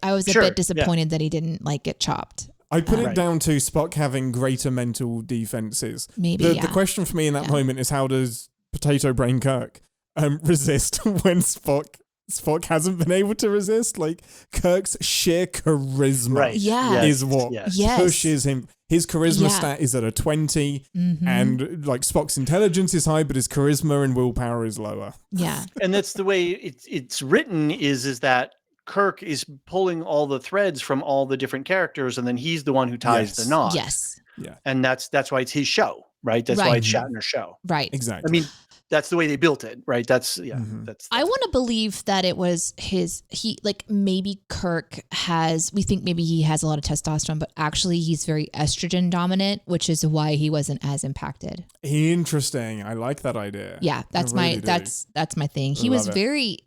I was a bit disappointed that he didn't get chopped. I put it down to Spock having greater mental defenses. Maybe the question for me in that moment is, how does Potato Brain Kirk resist when Spock hasn't been able to resist? Like, Kirk's sheer charisma is what pushes him. His charisma stat is at a 20, and like Spock's intelligence is high, but his charisma and willpower is lower. Yeah. And that's the way it's written is that Kirk is pulling all the threads from all the different characters, and then he's the one who ties the knot. Yes. Yeah. And that's why it's his show, right? That's why it's Shatner's show. Right. Exactly. I mean, that's the way they built it, right? That's I want to believe that it was maybe Kirk we think maybe he has a lot of testosterone, but actually he's very estrogen dominant, which is why he wasn't as impacted. Interesting. I like that idea. Yeah, that's my thing. He was very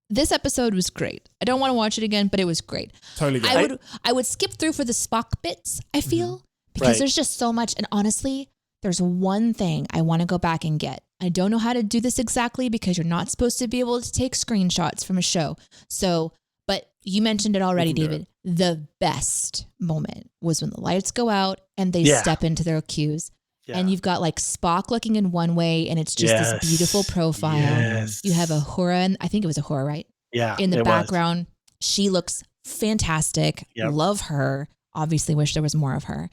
this episode was great. I don't want to watch it again, but it was great. Totally good. I would skip through for the Spock bits, I feel, because there's just so much, and honestly, there's one thing I want to go back and get. I don't know how to do this exactly because you're not supposed to be able to take screenshots from a show. So, but you mentioned it already, David. The best moment was when the lights go out and they step into their cues. Yeah. And you've got like Spock looking in one way, and it's just this beautiful profile. Yes. You have Uhura, I think it was Uhura, right? Yeah. In the background. She looks fantastic. Yep. Love her. Obviously wish there was more of her.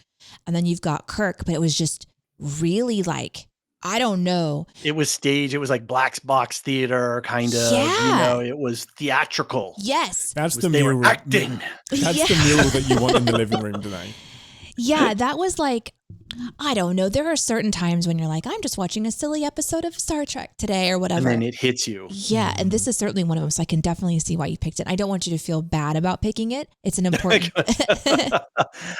And then you've got Kirk, but it was just really like, I don't know. It was staged. It was like black box theater, kind of. Yeah. It was theatrical. Yes. That's the They meal. were acting. That's the meal that you want in the living room today. Yeah, that was like, I don't know. There are certain times when you're like, I'm just watching a silly episode of Star Trek today or whatever. And then it hits you. Yeah, and this is certainly one of them. So I can definitely see why you picked it. I don't want you to feel bad about picking it. It's an important. I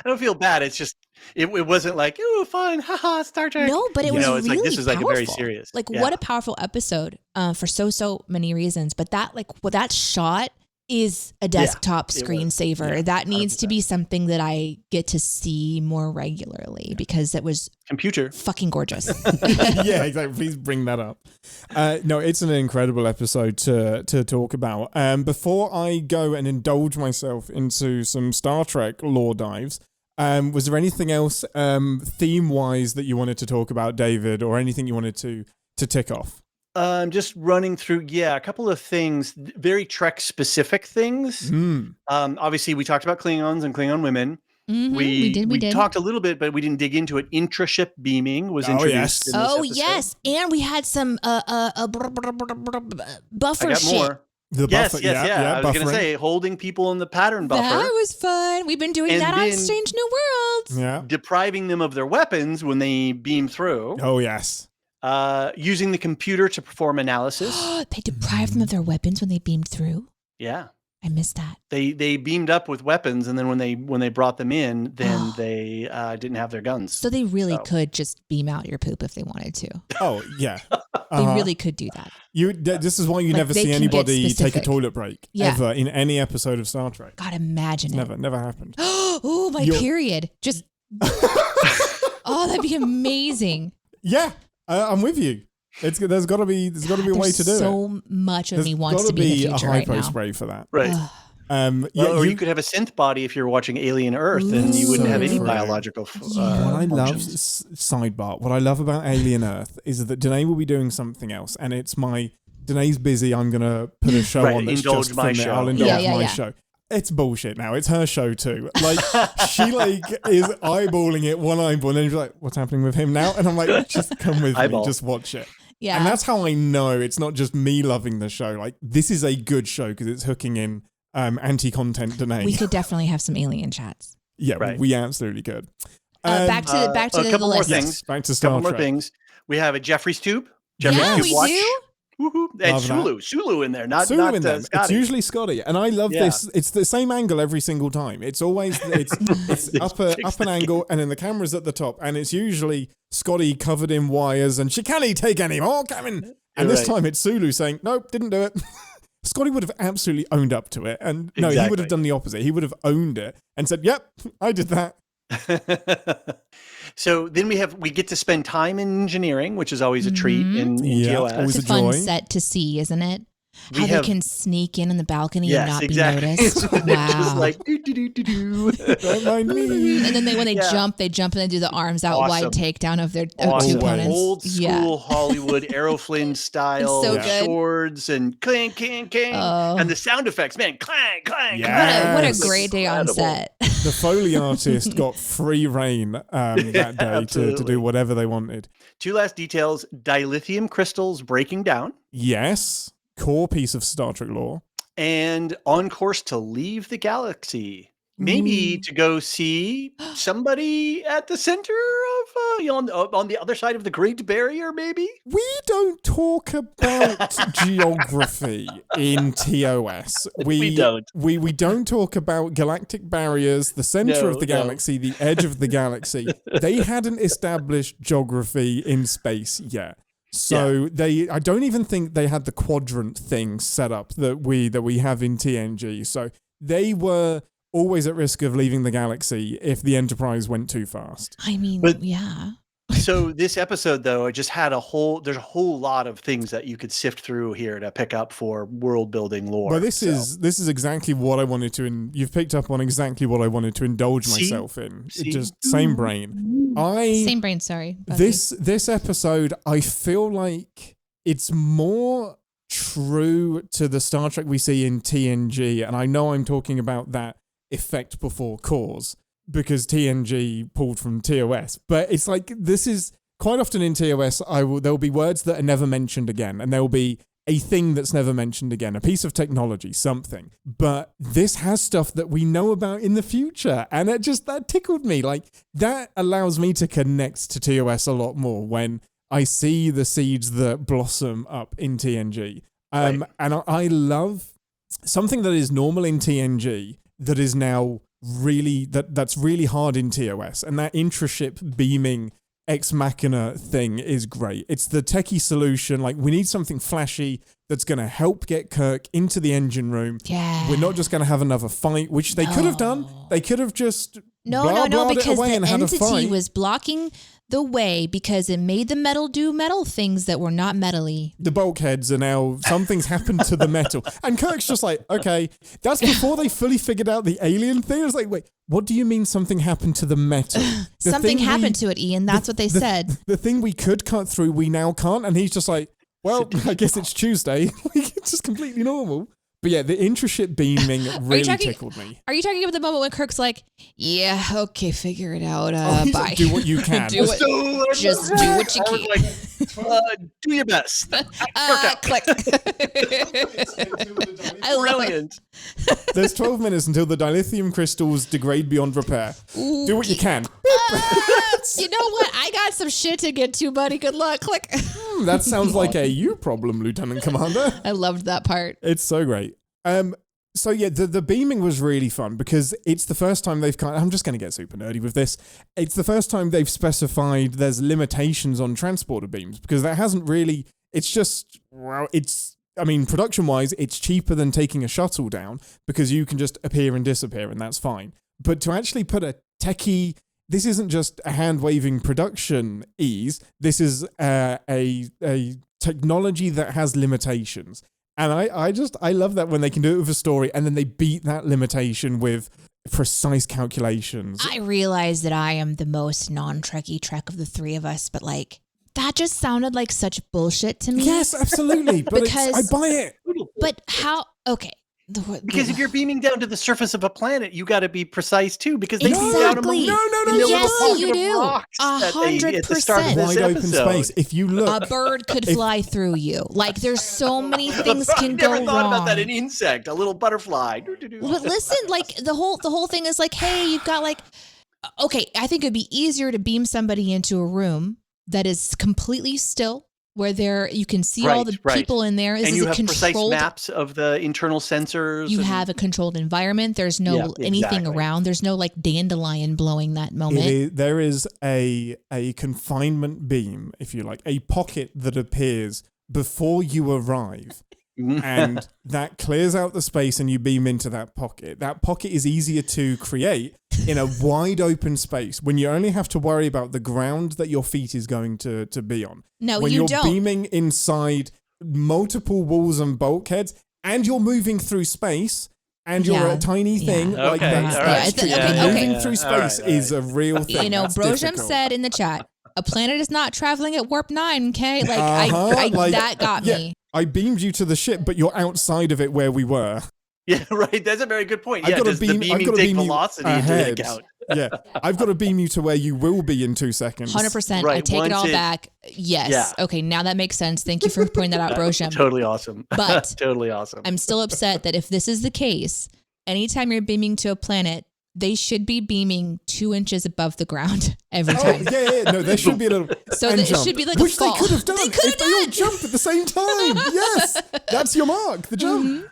don't feel bad. It's just it wasn't like, oh, fun, haha, Star Trek. No, but it was it's really like this is like a very powerful. serious. Like what a powerful episode for so many reasons. But that that shot is a desktop screensaver. Yeah, that needs 100%. to be something that I get to see more regularly because it was computer fucking gorgeous. Yeah, exactly. Please bring that up. No, it's an incredible episode to talk about. Before I go and indulge myself into some Star Trek lore dives, was there anything else theme-wise that you wanted to talk about, David, or anything you wanted to tick off? Just running through, a couple of things, very Trek specific things. Obviously, we talked about Klingons and Klingon women. Mm-hmm, we did. Talked a little bit, but we didn't dig into it. Intraship beaming was introduced. In this episode. Yes, and we had some buffer I got shit. more. The Yes, buffer, I was going to buffering. say holding people in the pattern buffer. That was fun. We've been doing And that on then- Strange New Worlds. Yeah. Depriving them of their weapons when they beam through. Oh, yes. Using the computer to perform analysis. They deprived them of their weapons when they beamed through. Yeah. I missed that. They beamed up with weapons, and then when they brought them in, then they didn't have their guns. So they really could just beam out your poop if they wanted to. Oh, yeah. They really could do that. This is why you Like, never they see can get anybody take a specific. toilet break ever in any episode of Star Trek. God, imagine it. Never happened. Oh, my period. Just. Oh, that'd be amazing. Yeah, I'm with you. There's got to be a way to do it. So much of me wants to There's be in the gotta future a right hypo now. spray for that. Right. Or you could have a synth body if you're watching Alien Earth, and you wouldn't So have any true. biological What I love, functions. sidebar, what I love about Alien Earth is that Deneé will be doing something else, and it's Deneé's busy, I'm going to put a show Right, on that's indulge just my from it. show. I'll indulge Yeah. my show. It's bullshit now. It's her show too. Like, she is eyeballing it, one eyeball, and then she's like, what's happening with him now? And I'm like, just come with Eyeball. me, just watch it. Yeah. And that's how I know it's not just me loving the show. Like, this is a good show because it's hooking in anti-content Deneé. We could definitely have some alien chats. Yeah, Right. we absolutely could. Back to a the couple more list. things. Back to A Star couple more Trek. things. We have a Jefferies tube. Yeah, Tube we watch. do. Woohoo. And Love that. Sulu in there, not Sulu in them. It's Scotty. usually Scotty, and I love Yeah. this. It's the same angle every single time. It's always it's up an angle, and then the camera's at the top, and it's usually Scotty covered in wires, and she can't take any more, Kevin. And this time it's Sulu saying, "Nope, didn't do it." Scotty would have absolutely owned up to it, and no, he would have done the opposite. He would have owned it and said, "Yep, I did that." So then we get to spend time in engineering, which is always a treat in Yeah, TOS. always It's a a fun joy. set to see, isn't it? We How have- they can sneak in the balcony Yes, and not exactly. be noticed. They're just Wow. like do. Don't mind me. And then when they Yeah. jump, they jump and they do the arms out wide Awesome. takedown of their Awesome. two opponents. Old school Hollywood Errol Flynn style So good. swords and clang, clang, clang, Oh. and the sound effects, man, clang, clang. Yeah. What a Yes. great day on Incredible. set. The Foley artist got free reign that day to absolutely. do whatever they wanted. Two last details: dilithium crystals breaking down, Yes, core piece of Star Trek lore. and on course to leave the galaxy. Maybe to go see somebody at the center of, on the other side of the Great Barrier, maybe? We don't talk about geography in TOS. We don't. We don't talk about galactic barriers, the center of the No. galaxy, the edge of the galaxy. They hadn't established geography in space yet. So I don't even think they had the quadrant thing set up that we have in TNG. So they were always at risk of leaving the galaxy if the Enterprise went too fast. I mean, But- yeah. So this episode, though, it just had there's a whole lot of things that you could sift through here to pick up for world building lore. But this is exactly what I wanted to, and you've picked up on exactly what I wanted to indulge See? myself in. See? It just same brain. Same brain, sorry. Buffy. This episode, I feel like it's more true to the Star Trek we see in TNG, and I know I'm talking about that effect before cause because TNG pulled from TOS, but it's like this is quite often in TOS, there'll be words that are never mentioned again, and there'll be a thing that's never mentioned again, a piece of technology, something. But this has stuff that we know about in the future, and that tickled me. Like, that allows me to connect to TOS a lot more when I see the seeds that blossom up in TNG. And I love something that is normal in TNG that is now that's really hard in TOS, and that intraship beaming ex machina thing is great. It's the techie solution. Like, we need something flashy that's going to help get Kirk into the engine room. Yeah. We're not just going to have another fight, which they could have done. They could have just No, because the entity fight. was blocking the way because it made the metal do metal things that were not metally. The bulkheads are now, something's happened to the metal. And Kirk's just like, okay, that's before they fully figured out the alien thing. I was like, wait, what do you mean something happened to the metal? Something happened to it, Ian. That's what they said. The thing we could cut through, we now can't. And he's just like, well, I guess it's Tuesday. It's just completely normal. But yeah, the intraship beaming really tickled me. Are you talking about the moment when Kirk's like, yeah, okay, figure it out. He's Bye. like, do what you can. Just do what you can. Like, do your best. Click. I love Brilliant. There's 12 minutes until the dilithium crystals degrade beyond repair. Ooh, Do what you can. you know what? I got some shit to get to, buddy. Good luck. Click. That sounds like a you problem, Lieutenant Commander. I loved that part. It's so great. So yeah, the beaming was really fun because it's the first time they've I'm just going to get super nerdy with this. It's the first time they've specified there's limitations on transporter beams because that hasn't really, it's just, well, production-wise, it's cheaper than taking a shuttle down because you can just appear and disappear and that's fine. But to actually put a techie, this isn't just a hand-waving production ease, this is a technology that has limitations. And I love that when they can do it with a story and then they beat that limitation with precise calculations. I realize that I am the most non-Trekkie Trek of the three of us, but like, that just sounded like such bullshit to me. Yes, absolutely. But I buy it. But how? Okay. Because if you're beaming down to the surface of a planet, you got to be precise too. Because they beam down a moon. No. Yes, you do. 100%. Wide open space. If you look, a bird could fly through you. Like, there's so many things can go wrong. I've never thought about that. An insect, a little butterfly. But listen, like the whole thing is like, hey, you've got like, okay, I think it'd be easier to beam somebody into a room that is completely still, where you can see all the people in there. And you have precise maps of the internal sensors. You have a controlled environment. There's no anything around. There's no like dandelion blowing that moment. There is a confinement beam, if you like, a pocket that appears before you arrive. And that clears out the space and you beam into that pocket. That pocket is easier to create in a wide open space when you only have to worry about the ground that your feet is going to be on. No, when you you're don't. beaming inside multiple walls and bulkheads and you're moving through space and you're a tiny thing like that's moving through space is a real thing. You know, Brojum said in the chat, a planet is not traveling at warp 9, okay? Like, that got me. I beamed you to the ship, but you're outside of it where we were. Yeah, right. That's a very good point. Yeah, does the beaming take velocity into account? Yeah, I've got to beam you to where you will be in 2 seconds. 100%. Right. I take it all back. Yes. Yeah. Okay, now that makes sense. Thank you for pointing that out, Brojum. Totally awesome. But totally awesome. I'm still upset that if this is the case, anytime you're beaming to a planet, they should be beaming 2 inches above the ground every time. No, there should be a little. So it should be like a fall. Which they could have done if they all jump at the same time. Yes, that's your mark. The jump.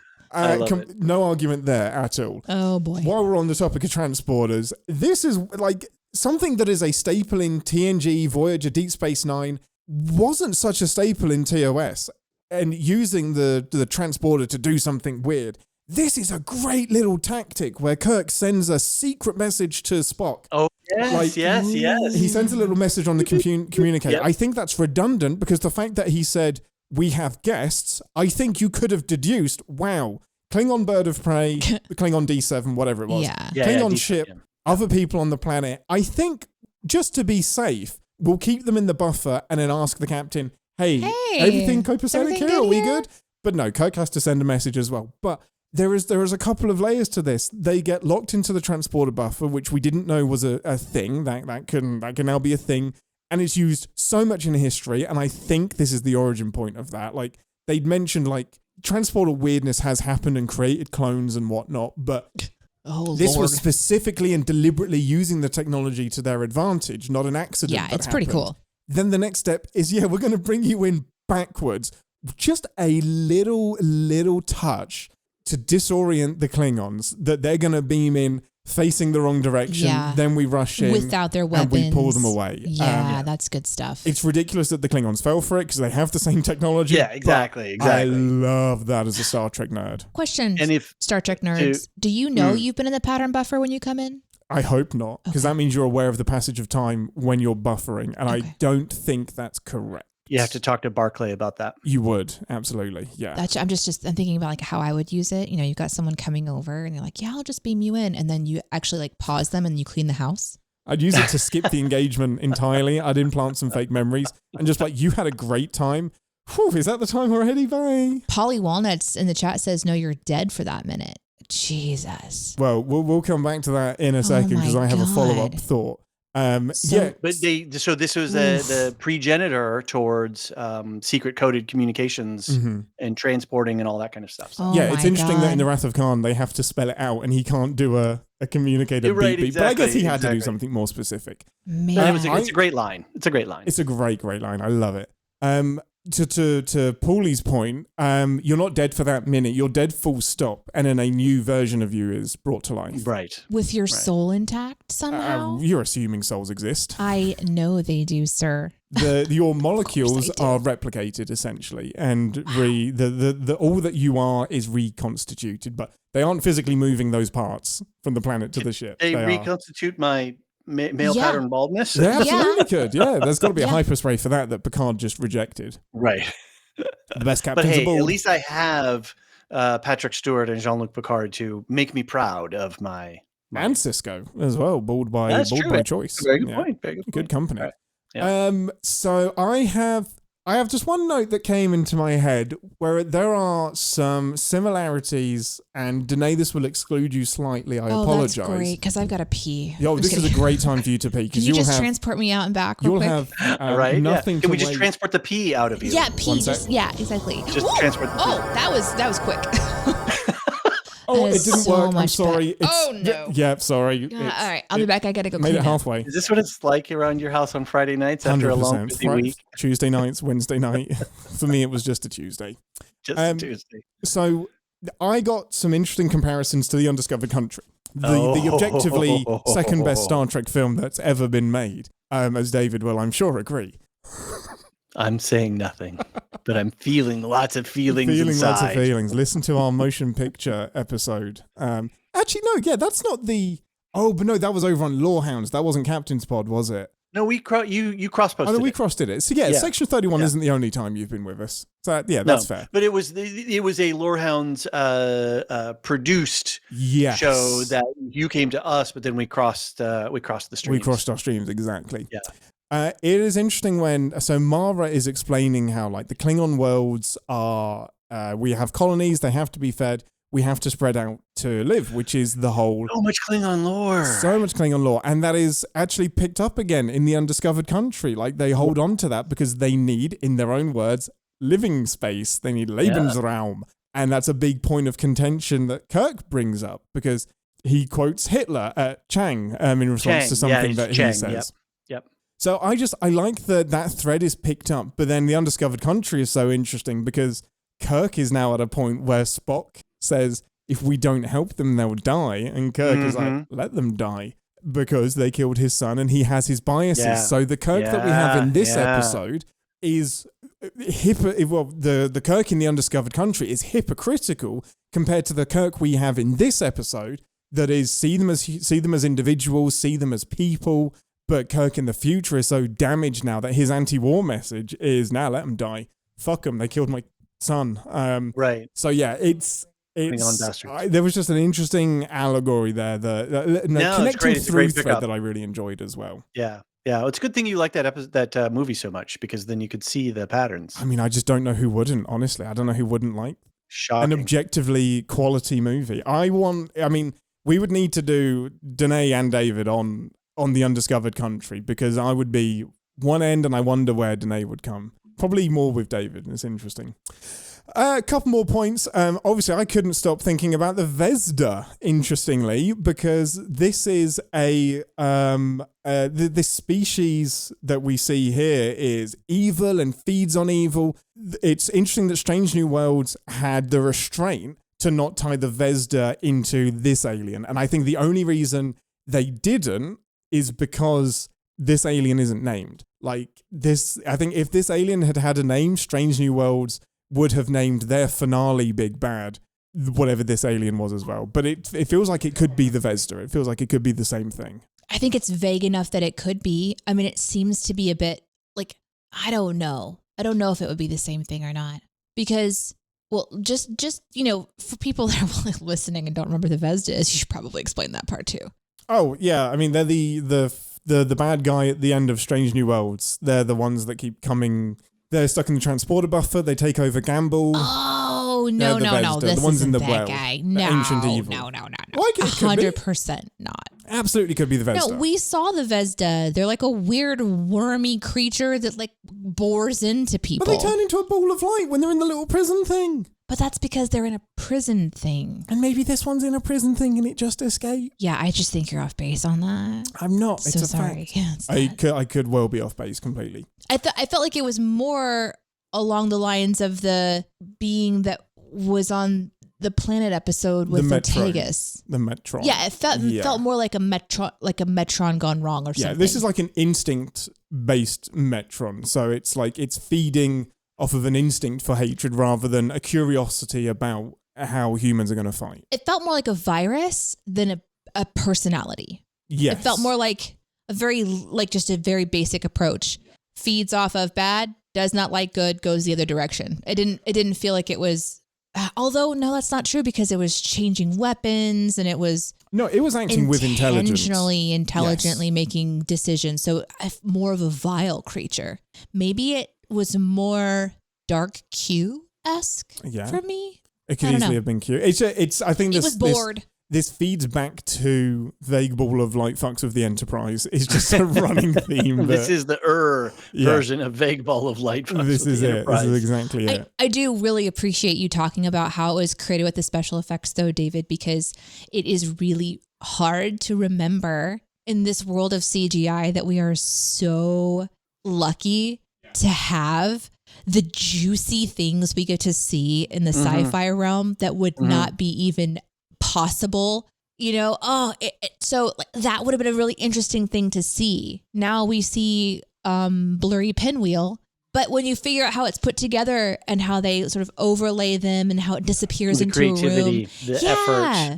No argument there at all. Oh boy. While we're on the topic of transporters, this is like something that is a staple in TNG, Voyager, Deep Space Nine. Wasn't such a staple in TOS, and using the transporter to do something weird. This is a great little tactic where Kirk sends a secret message to Spock. Oh, yes, yes. He sends a little message on the communicator. Yep. I think that's redundant because the fact that he said, we have guests, I think you could have deduced, wow, Klingon bird of prey, the Klingon D7, whatever it was. Klingon ship, other people on the planet. I think just to be safe, we'll keep them in the buffer and then ask the captain, hey everything copacetic here? Are we good? But no, Kirk has to send a message as well. But there is a couple of layers to this. They get locked into the transporter buffer, which we didn't know was a thing. That can now be a thing. And it's used so much in history, and I think this is the origin point of that. Like, they'd mentioned, like, transporter weirdness has happened and created clones and whatnot, but this was specifically and deliberately using the technology to their advantage, not an accident. Yeah, it's pretty cool. Then the next step is, we're going to bring you in backwards. Just a little touch to disorient the Klingons, that they're going to beam in facing the wrong direction. Yeah. Then we rush in without their weapons. And we pull them away. Yeah, that's good stuff. It's ridiculous that the Klingons fell for it because they have the same technology. Yeah, exactly. I love that as a Star Trek nerd. Question, and if Star Trek nerds, do you know you've been in the pattern buffer when you come in? I hope not, because that means you're aware of the passage of time when you're buffering, and I don't think that's correct. You have to talk to Barclay about that. You would, absolutely, yeah. I'm thinking about like how I would use it. You know, you've got someone coming over and you're like, yeah, I'll just beam you in. And then you actually like pause them and you clean the house. I'd use it to skip the engagement entirely. I'd implant some fake memories and just like, you had a great time. Whew, is that the time already? Bye. Polly Walnuts in the chat says, no, you're dead for that minute. Jesus. Well, we'll come back to that in a second because I have a follow-up thought. But this was the progenitor towards secret coded communications and transporting and all that kind of stuff. So. It's interesting that in the Wrath of Khan they have to spell it out and he can't do a communicator beep. Exactly, but I guess he had to do something more specific. Man. It's a great line. It's a great line. It's a great line. I love it. To Paulie's point, you're not dead for that minute. You're dead full stop, and then a new version of you is brought to life. Right. With your soul intact somehow? You're assuming souls exist. I know they do, sir. Your molecules are replicated essentially, and all that you are is reconstituted, but they aren't physically moving those parts from the planet to the ship. They reconstitute my male pattern baldness? They absolutely could, yeah. There's got to be a hyperspray for that Picard just rejected. Right. The best captains but hey, of all. At least I have Patrick Stewart and Jean-Luc Picard to make me proud of my... And Cisco as well, bald by choice. Very good point. Very good company. Right. Yeah. So I have just one note that came into my head where there are some similarities, and Deneé, this will exclude you slightly. I apologize. That's great, because I've got to pee. This is a great time for you to pee. Can you just transport me out and back real quick? You'll have nothing Can we just transport the pee out of you? Yeah, pee. Exactly. Just transport the pee. That was quick. It didn't work. I'm sorry. No. Yeah, sorry. All right, I'll be back. I gotta go. Made it halfway. Is this what it's like around your house on Friday nights after a long busy week? Tuesday nights, Wednesday night. For me, it was just a Tuesday. Tuesday. So I got some interesting comparisons to The Undiscovered Country, the objectively second best Star Trek film that's ever been made. As David will, I'm sure, agree. I'm saying nothing, but I'm feeling lots of feelings inside. Lots of feelings. Listen to our motion picture episode. Actually, no, that's not the... Oh, but no, that was over on Lorehounds. That wasn't Captain's Pod, was it? No, you cross-posted it. Oh, no, we crossed it. So Section 31 isn't the only time you've been with us. So that's fair. But it was a Lorehounds produced show that you came to us, but then we crossed the streams. We crossed our streams, exactly. Yeah. It is interesting so Mara is explaining how like the Klingon worlds are, we have colonies, they have to be fed, we have to spread out to live, which is the whole... So much Klingon lore. And that is actually picked up again in The Undiscovered Country. Like they hold on to that because they need, in their own words, living space. They need Lebensraum. And that's a big point of contention that Kirk brings up because he quotes Hitler at Chang in response to something that he says. Yep. So I like that thread is picked up, but then The Undiscovered Country is so interesting because Kirk is now at a point where Spock says, if we don't help them, they'll die. And Kirk is like, let them die because they killed his son and he has his biases. Yeah. So the Kirk that we have in this episode is the Kirk in The Undiscovered Country is hypocritical compared to the Kirk we have in this episode that is see them as individuals, see them as people. But Kirk in the future is so damaged now that his anti-war message is, now let them die. Fuck them. They killed my son. Right. So yeah, it's there was just an interesting allegory there. Connecting through thread that I really enjoyed as well. Yeah. Yeah. It's a good thing you like that movie so much because then you could see the patterns. I mean, I just don't know who wouldn't, honestly. I don't know who wouldn't like an objectively quality movie. We would need to do Deneé and David on The Undiscovered Country because I would be one end, and I wonder where Deneé would come. Probably more with David. It's interesting. A couple more points. Obviously, I couldn't stop thinking about the Vesda, interestingly, because this is this species that we see here is evil and feeds on evil. It's interesting that Strange New Worlds had the restraint to not tie the Vesda into this alien. And I think the only reason they didn't is because this alien isn't named. Like this, I think if this alien had had a name, Strange New Worlds would have named their finale big bad, whatever this alien was as well. But it feels like it could be the Vesda. It feels like it could be the same thing. I think it's vague enough that it could be. I mean, it seems to be a bit like, I don't know. I don't know if it would be the same thing or not. Because, well, just for people that are listening and don't remember the Vesda is, you should probably explain that part too. Oh, yeah. I mean, they're the bad guy at the end of Strange New Worlds. They're the ones that keep coming. They're stuck in the transporter buffer. They take over Gamble. Oh, no. This the ones isn't in the that well. guy. The ancient evil. No. Like it could be. 100% not. Absolutely could be the Vesda. No, we saw the Vesda. They're like a weird wormy creature that like bores into people. But they turn into a ball of light when they're in the little prison thing. But that's because they're in a prison thing. And maybe this one's in a prison thing and it just escaped. Yeah, I just think you're off base on that. I'm not. It's so a sorry. fact. Yeah, I could well be off base completely. I felt like it was more along the lines of the being that was on the planet episode with Ortegas. The Metron. Yeah, it felt more like a Metron gone wrong or something. Yeah, this is like an instinct-based Metron. So it's like it's feeding off of an instinct for hatred rather than a curiosity about how humans are going to fight. It felt more like a virus than a personality. Yes. It felt more like a very basic approach. Feeds off of bad, does not like good, goes the other direction. It didn't feel like it was. Although, no, that's not true because it was changing weapons and it was... No, it was acting with intelligence. Intelligently making decisions. So more of a vile creature. Maybe it was more Dark Q-esque for me. It could easily have been Q. I think it was bored. This feeds back to vague ball of light fucks with the Enterprise. It's just a running theme. This is the version of vague ball of light fucks This with is the it. Enterprise. This is exactly it. I do really appreciate you talking about how it was created with the special effects, though, David, because it is really hard to remember in this world of CGI that we are so lucky to have the juicy things we get to see in the sci-fi realm that would not be even possible, so that would have been a really interesting thing to see. Now we see blurry pinwheel, but when you figure out how it's put together and how they sort of overlay them and how it disappears into a room, the effort,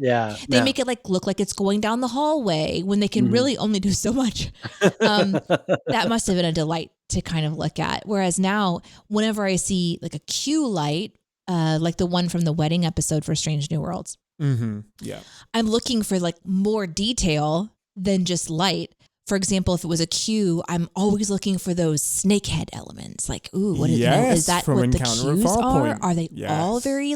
they make it look like it's going down the hallway when they can really only do so much. That must have been a delight to kind of look at. Whereas now, whenever I see like a Q light, like the one from the wedding episode for Strange New Worlds, I'm looking for like more detail than just light. For example, if it was a Q, I'm always looking for those snakehead elements. Like, ooh, what is that? What the Qs are? Are they all very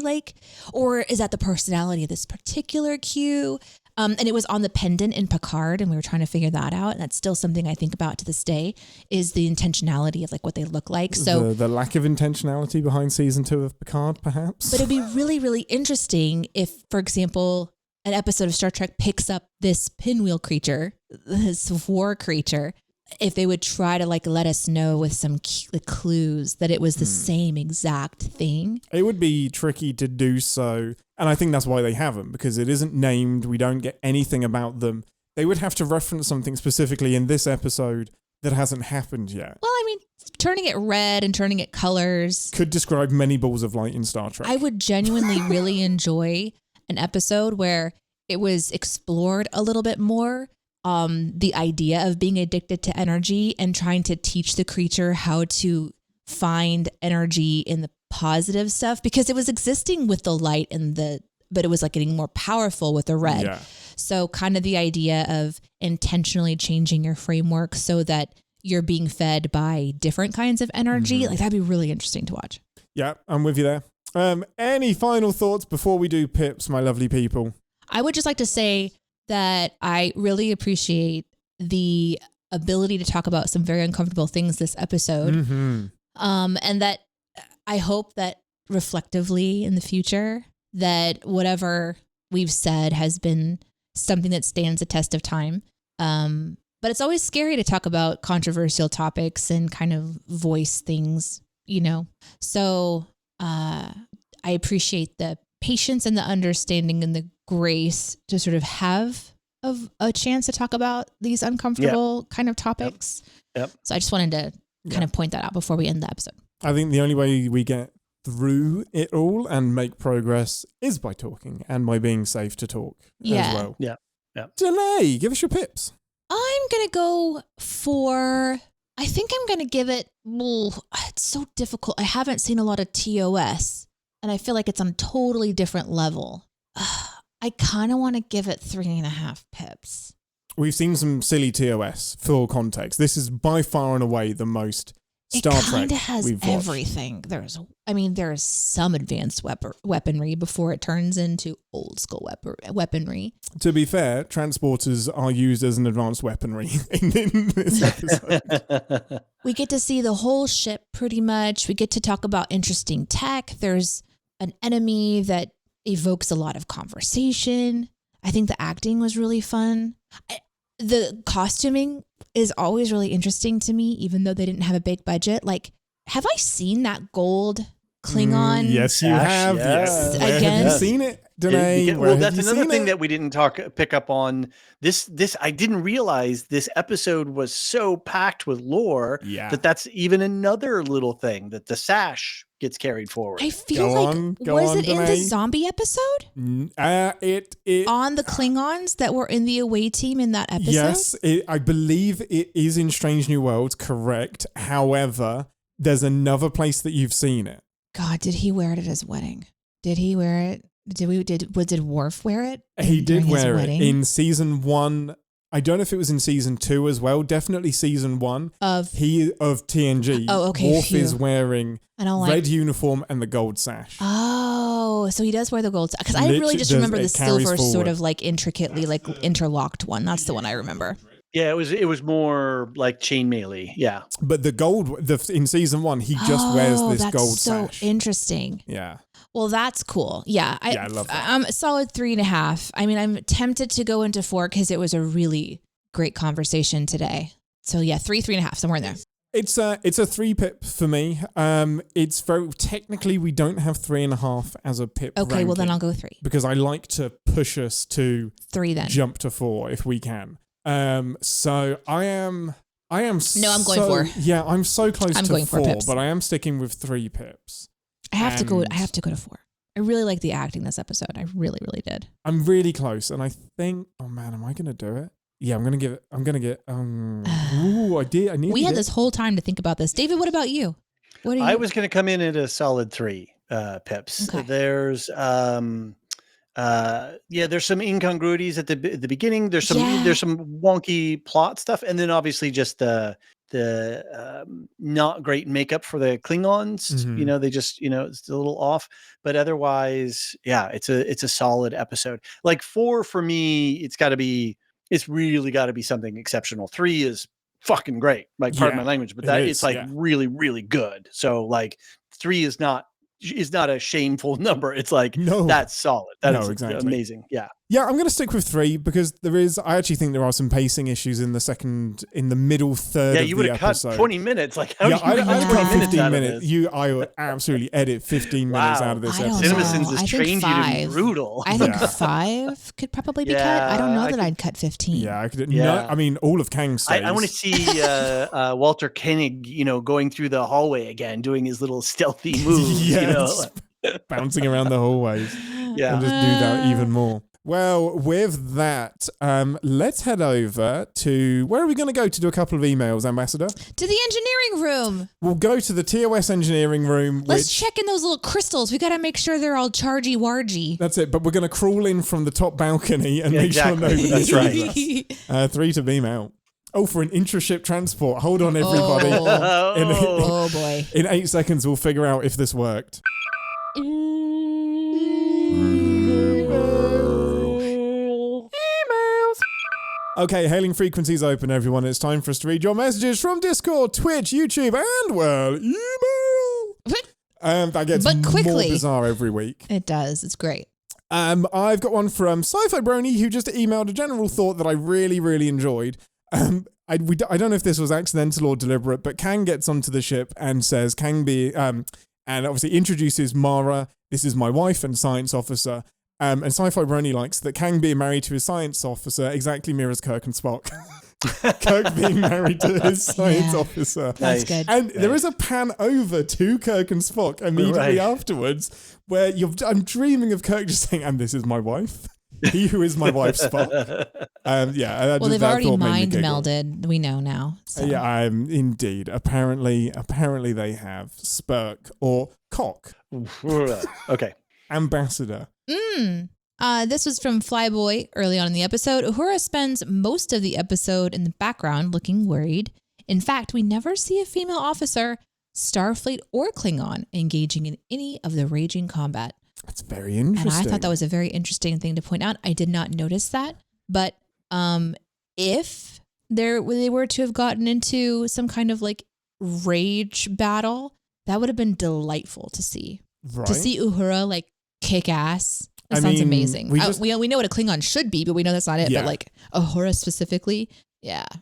or is that the personality of this particular Q? And it was on the pendant in Picard, and we were trying to figure that out. And that's still something I think about to this day, is the intentionality of like what they look like. So the lack of intentionality behind season 2 of Picard, perhaps. But it'd be really, really interesting if, for example, an episode of Star Trek picks up this pinwheel creature, this war creature, if they would try to let us know with some clues that it was the same exact thing. It would be tricky to do so. And I think that's why they haven't, because it isn't named. We don't get anything about them. They would have to reference something specifically in this episode that hasn't happened yet. Well, I mean, turning it red and turning it colors could describe many balls of light in Star Trek. I would genuinely really enjoy an episode where it was explored a little bit more. The idea of being addicted to energy and trying to teach the creature how to find energy in the positive stuff, because it was existing with the light but it was getting more powerful with the red. Yeah. So kind of the idea of intentionally changing your framework so that you're being fed by different kinds of energy. That'd be really interesting to watch. Yeah, I'm with you there. Any final thoughts before we do pips, my lovely people? I would just like to say that I really appreciate the ability to talk about some very uncomfortable things this episode. And that I hope that reflectively in the future, that whatever we've said has been something that stands the test of time. But it's always scary to talk about controversial topics and kind of voice things, you know? So I appreciate the patience and the understanding and the grace to sort of have a chance to talk about these uncomfortable kind of topics. Yep. So I just wanted to kind of point that out before we end the episode. I think the only way we get through it all and make progress is by talking and by being safe to talk as well. Yeah. Deneé, give us your pips. I'm going to go for, I think I'm going to give it, it's so difficult. I haven't seen a lot of TOS and I feel like it's on a totally different level. I kind of want to give it 3.5 pips. We've seen some silly TOS, full context. This is by far and away the most Star Trek It kind of has we've watched. everything. There's some advanced weaponry before it turns into old school weaponry. To be fair, transporters are used as an advanced weaponry in this episode. We get to see the whole ship pretty much. We get to talk about interesting tech. There's an enemy that evokes a lot of conversation. I think the acting was really fun. The costuming is always really interesting to me, even though they didn't have a big budget. Like, have I seen that gold Klingon? Yes, you have. Yes. Where Again? have you seen it, Deneé? Well, that's another thing that we didn't pick up on. This I didn't realize this episode was so packed with lore that's even another little thing that the sash gets carried forward. I feel was it in the zombie episode? It on the Klingons that were in the away team in that episode? Yes, I believe it is in Strange New Worlds, correct. However, there's another place that you've seen it. God, did he wear it at his wedding? Did he wear it? Did Worf wear it? He did wear it wedding? in season 1. I don't know if it was in season 2 as well. Definitely season 1 of TNG. Oh, okay. Worf is wearing red uniform and the gold sash. Oh, so he does wear the gold sash. Because I really just remember the silver sort of like intricately like interlocked one. That's the one I remember. Yeah, it was more like chainmail-y. Yeah, but the gold in season 1, he just wears this gold sash. So interesting. Yeah. Well, that's cool. Yeah, I love that. I'm a solid 3.5. I mean, I'm tempted to go into 4 because it was a really great conversation today. So yeah, 3.5, somewhere in there. It's a 3 pip for me. It's very technically we don't have 3.5 as a pip. Okay, well then I'll go 3 because I like to push us to 3 then jump to 4 if we can. So I am. No, I'm going 4. Yeah, I'm so close to going 4, pips. but I am sticking with 3 pips. I have to go to 4. I really like the acting this episode. I really, really did. I'm really close, and I think. Oh man, am I gonna do it? Yeah, I'm gonna get. Ooh, I did. I need. We had this whole time to think about this. David, what about you? I was gonna come in at a solid 3 pips. Okay. There's there's some incongruities at the beginning. There's some wonky plot stuff, and then obviously just the not great makeup for the Klingons. Mm-hmm. You know, they just it's a little off, but otherwise, it's a solid episode. Like 4 for me, it's really got to be something exceptional. 3 is fucking great, like pardon my language, but it's like really, really good. So like 3 is not a shameful number. It's like, that's solid. That's exactly amazing. Yeah. Yeah, I'm going to stick with 3 because I actually think there are some pacing issues in the middle third of the episode. Yeah, you would have cut 20 minutes. Like, how I'd cut 15 minutes. This? I would absolutely edit 15 minutes out of this episode. CinemaSins has trained you to be brutal. I think 5 could probably be cut. I don't know that I'd cut 15. Yeah, I could. Yeah. No, I mean, all of Kang's stays. I want to see Walter Koenig, going through the hallway again, doing his little stealthy moves. Bouncing around the hallways. Yeah. And just do that even more. Well, with that, let's head over to... Where are we going to go to do a couple of emails, Ambassador? To the engineering room. We'll go to the TOS engineering room. Let's check in those little crystals. We got to make sure they're all chargy-wargy. That's it, but we're going to crawl in from the top balcony and make sure nobody That's right. 3 to beam out. Oh, for an intraship transport. Hold on, everybody. Oh boy. In 8 seconds, we'll figure out if this worked. Okay, hailing frequencies open, everyone. It's time for us to read your messages from Discord, Twitch, YouTube, and, well, email. That gets more bizarre every week. It does. It's great. I've got one from Sci-Fi Brony, who just emailed a general thought that I really, really enjoyed. I don't know if this was accidental or deliberate, but Kang gets onto the ship and says, and obviously introduces Mara. This is my wife and science officer. And Sci-Fi Brony likes that Kang being married to his science officer exactly mirrors Kirk and Spock. Kirk being married to his science officer. That's good. And there is a pan over to Kirk and Spock immediately afterwards where I'm dreaming of Kirk just saying, and this is my wife. He who is my wife, Spock. Well, they've already mind melded. We know now. So. Yeah, indeed. Apparently they have Spurk or Cock. Okay. Ambassador. This was from Flyboy early on in the episode. Uhura spends most of the episode in the background looking worried. In fact, we never see a female officer, Starfleet or Klingon, engaging in any of the raging combat. That's very interesting. And I thought that was a very interesting thing to point out. I did not notice that. But if they were to have gotten into some kind of like rage battle, that would have been delightful to see. Right. To see Uhura like kick ass. That sounds amazing. We know what a Klingon should be, but we know that's not it. Yeah. But like Uhura specifically,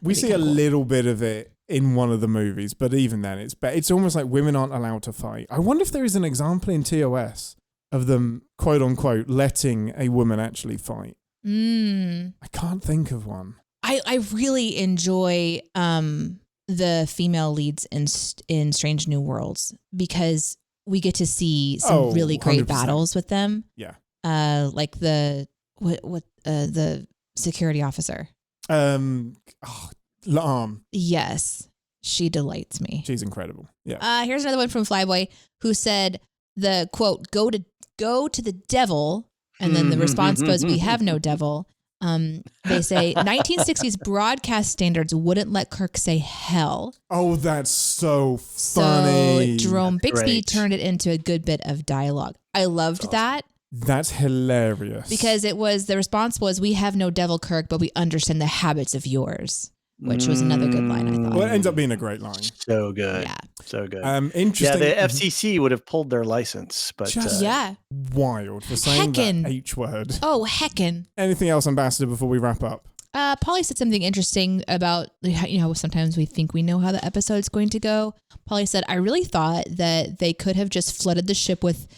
we see a little bit of it in one of the movies, but even then, it's almost like women aren't allowed to fight. I wonder if there is an example in TOS of them, quote unquote, letting a woman actually fight. I can't think of one. I really enjoy the female leads in Strange New Worlds because we get to see some really great 100%. battles with them. Yeah. Like the security officer. La'am. Yes, she delights me. She's incredible. Yeah. Here's another one from Flyboy who said the quote go to the devil, and then the response was we have no devil. They say 1960s broadcast standards wouldn't let Kirk say hell. Oh, that's so funny. So Jerome Bixby turned it into a good bit of dialogue. I loved that. That's hilarious. Because the response was, we have no devil, Kirk, but we understand the habits of yours, which was another good line, I thought. Well, it ends up being a great line. So good. Yeah. So good. Interesting. Yeah, the FCC would have pulled their license, but just wild for saying that H word. Oh, heckin'. Anything else, Ambassador, before we wrap up? Polly said something interesting about, sometimes we think we know how the episode's going to go. Polly said, I really thought that they could have just flooded the ship with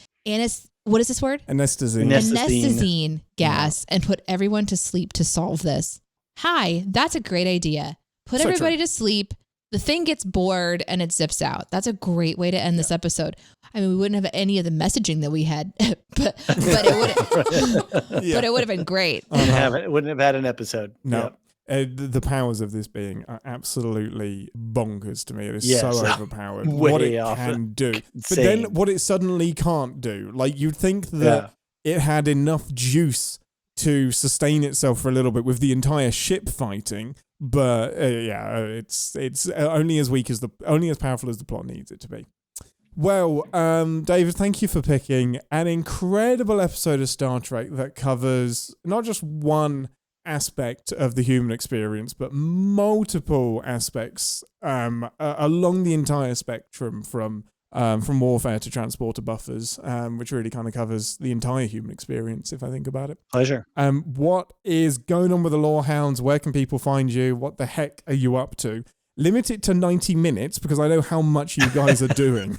what is this word? Anesthetizine gas and put everyone to sleep to solve this. Hi, that's a great idea. Put everybody to sleep. The thing gets bored and it zips out. That's a great way to end this episode. I mean, we wouldn't have any of the messaging that we had, but it would have been great. It wouldn't have had an episode. No. Yep. The powers of this being are absolutely bonkers to me. It is so overpowered. Way what it off can do. insane. But then what it suddenly can't do. Like, you'd think that it had enough juice to sustain itself for a little bit with the entire ship fighting. But it's only as powerful as the plot needs it to be. Well, David, thank you for picking an incredible episode of Star Trek that covers not just one aspect of the human experience, but multiple aspects along the entire spectrum from warfare to transporter buffers, which really kind of covers the entire human experience, if I think about it. Pleasure. What is going on with the Lorehounds? Where can people find you? What the heck are you up to? Limit it to 90 minutes because I know how much you guys are doing.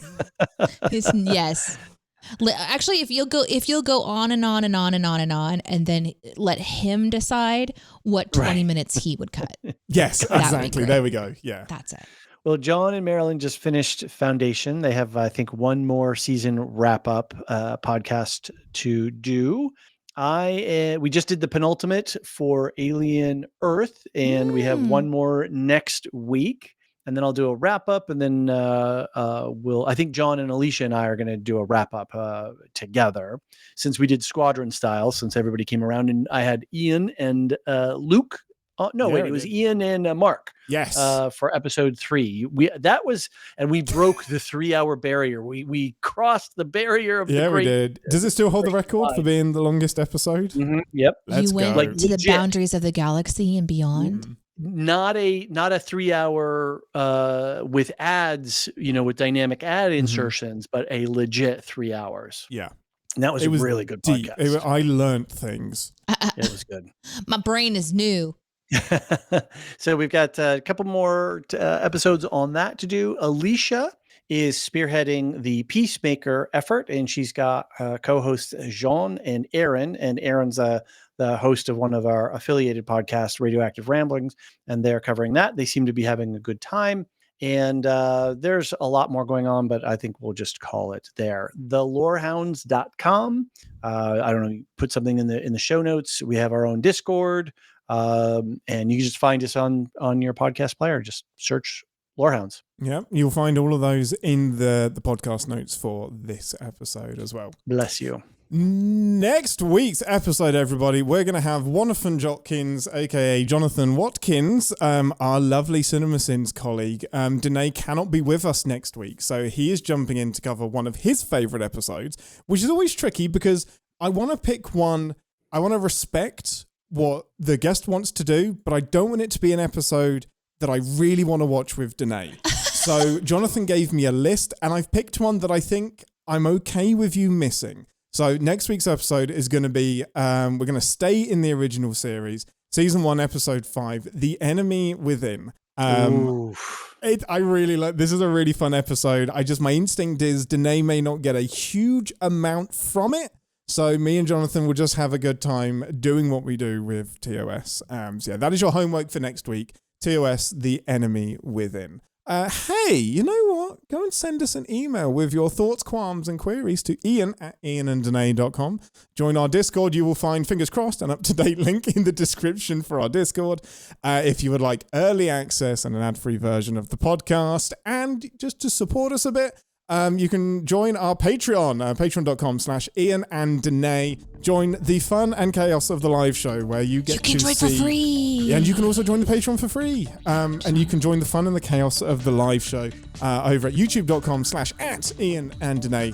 Yes. Actually, if you'll go on and on and on and on and on, and then let him decide what 20 minutes he would cut. Yes, exactly. There we go. Yeah. That's it. Well, John and Marilyn just finished Foundation. They have, I think, one more season wrap-up podcast to do. We just did the penultimate for Alien Earth, and we have one more next week. And then I'll do a wrap-up, and then I think John and Alicia and I are going to do a wrap-up together, since we did Squadron style, since everybody came around, and I had Ian and Luke It was Ian and Mark. Yes. For episode 3. We broke the 3-hour barrier. We crossed the barrier of the great. We did. Does it still hold the record for being the longest episode? Mm-hmm. Yep. You went to the boundaries of the galaxy and beyond. Not a 3-hour with ads, with dynamic ad insertions, but a legit 3 hours. Yeah. And that was a really good podcast. I learned things. It was good. My brain is new. So we've got a couple more episodes on that to do. Alicia is spearheading the Peacemaker effort, and she's got co-hosts Jean and Aaron. And Aaron's the host of one of our affiliated podcasts, Radioactive Ramblings, and they're covering that. They seem to be having a good time. And there's a lot more going on, but I think we'll just call it there. Lorehounds.com. I don't know, put something in the show notes. We have our own Discord. And you can just find us on your podcast player. Just search Lorehounds. Yeah, you'll find all of those in the podcast notes for this episode as well. Bless you. Next week's episode, everybody, we're going to have Jonathan Watkins, aka Jonathan Watkins, our lovely CinemaSins colleague. Deneé cannot be with us next week, so he is jumping in to cover one of his favorite episodes, which is always tricky because I want to pick one. I want to respect what the guest wants to do, but I don't want it to be an episode that I really want to watch with Deneé. So Jonathan gave me a list, and I've picked one that I think I'm okay with you missing. So next week's episode is going to be, we're going to stay in the original series, season 1, episode 5, The Enemy Within. I really like, this is a really fun episode. My instinct is Deneé may not get a huge amount from it. So me and Jonathan will just have a good time doing what we do with TOS. So yeah, that is your homework for next week. TOS, The Enemy Within. Hey, you know what? Go and send us an email with your thoughts, qualms, and queries to ian@iananddeneé.com. Join our Discord. You will find, fingers crossed, an up-to-date link in the description for our Discord. If you would like early access and an ad-free version of the podcast, and just to support us a bit, you can join our Patreon, patreon.com/iananddeneé. Join the fun and chaos of the live show where you get to join for free. Yeah, and you can also join the Patreon for free. And you can join the fun and the chaos of the live show over at youtube.com/@iananddeneé,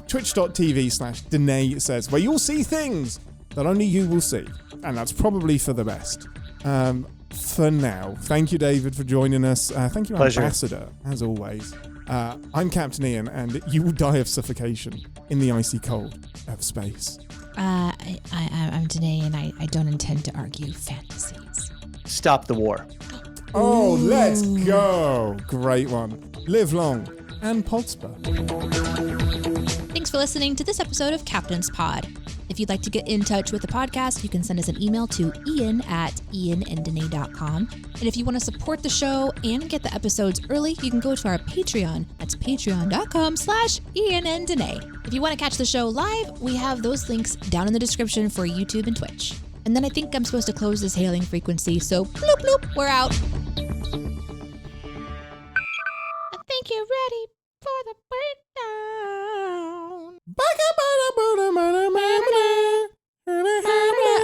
twitch.tv/Deneé says, where you'll see things that only you will see. And that's probably for the best. For now, thank you, David, for joining us. Thank you, Pleasure. Ambassador, as always. I'm Captain Ian, and you will die of suffocation in the icy cold of space. I'm Deneé, and I don't intend to argue fantasies. Stop the war. Oh, let's go. Great one. Live long and Podsper. Thanks for listening to this episode of Captain's Pod. If you'd like to get in touch with the podcast, you can send us an email to ian@iananddeneé.com. And if you want to support the show and get the episodes early, you can go to our Patreon. That's patreon.com/iananddeneé. If you want to catch the show live, we have those links down in the description for YouTube and Twitch. And then I think I'm supposed to close this hailing frequency, so bloop bloop, we're out. I think you're ready for the breakdown.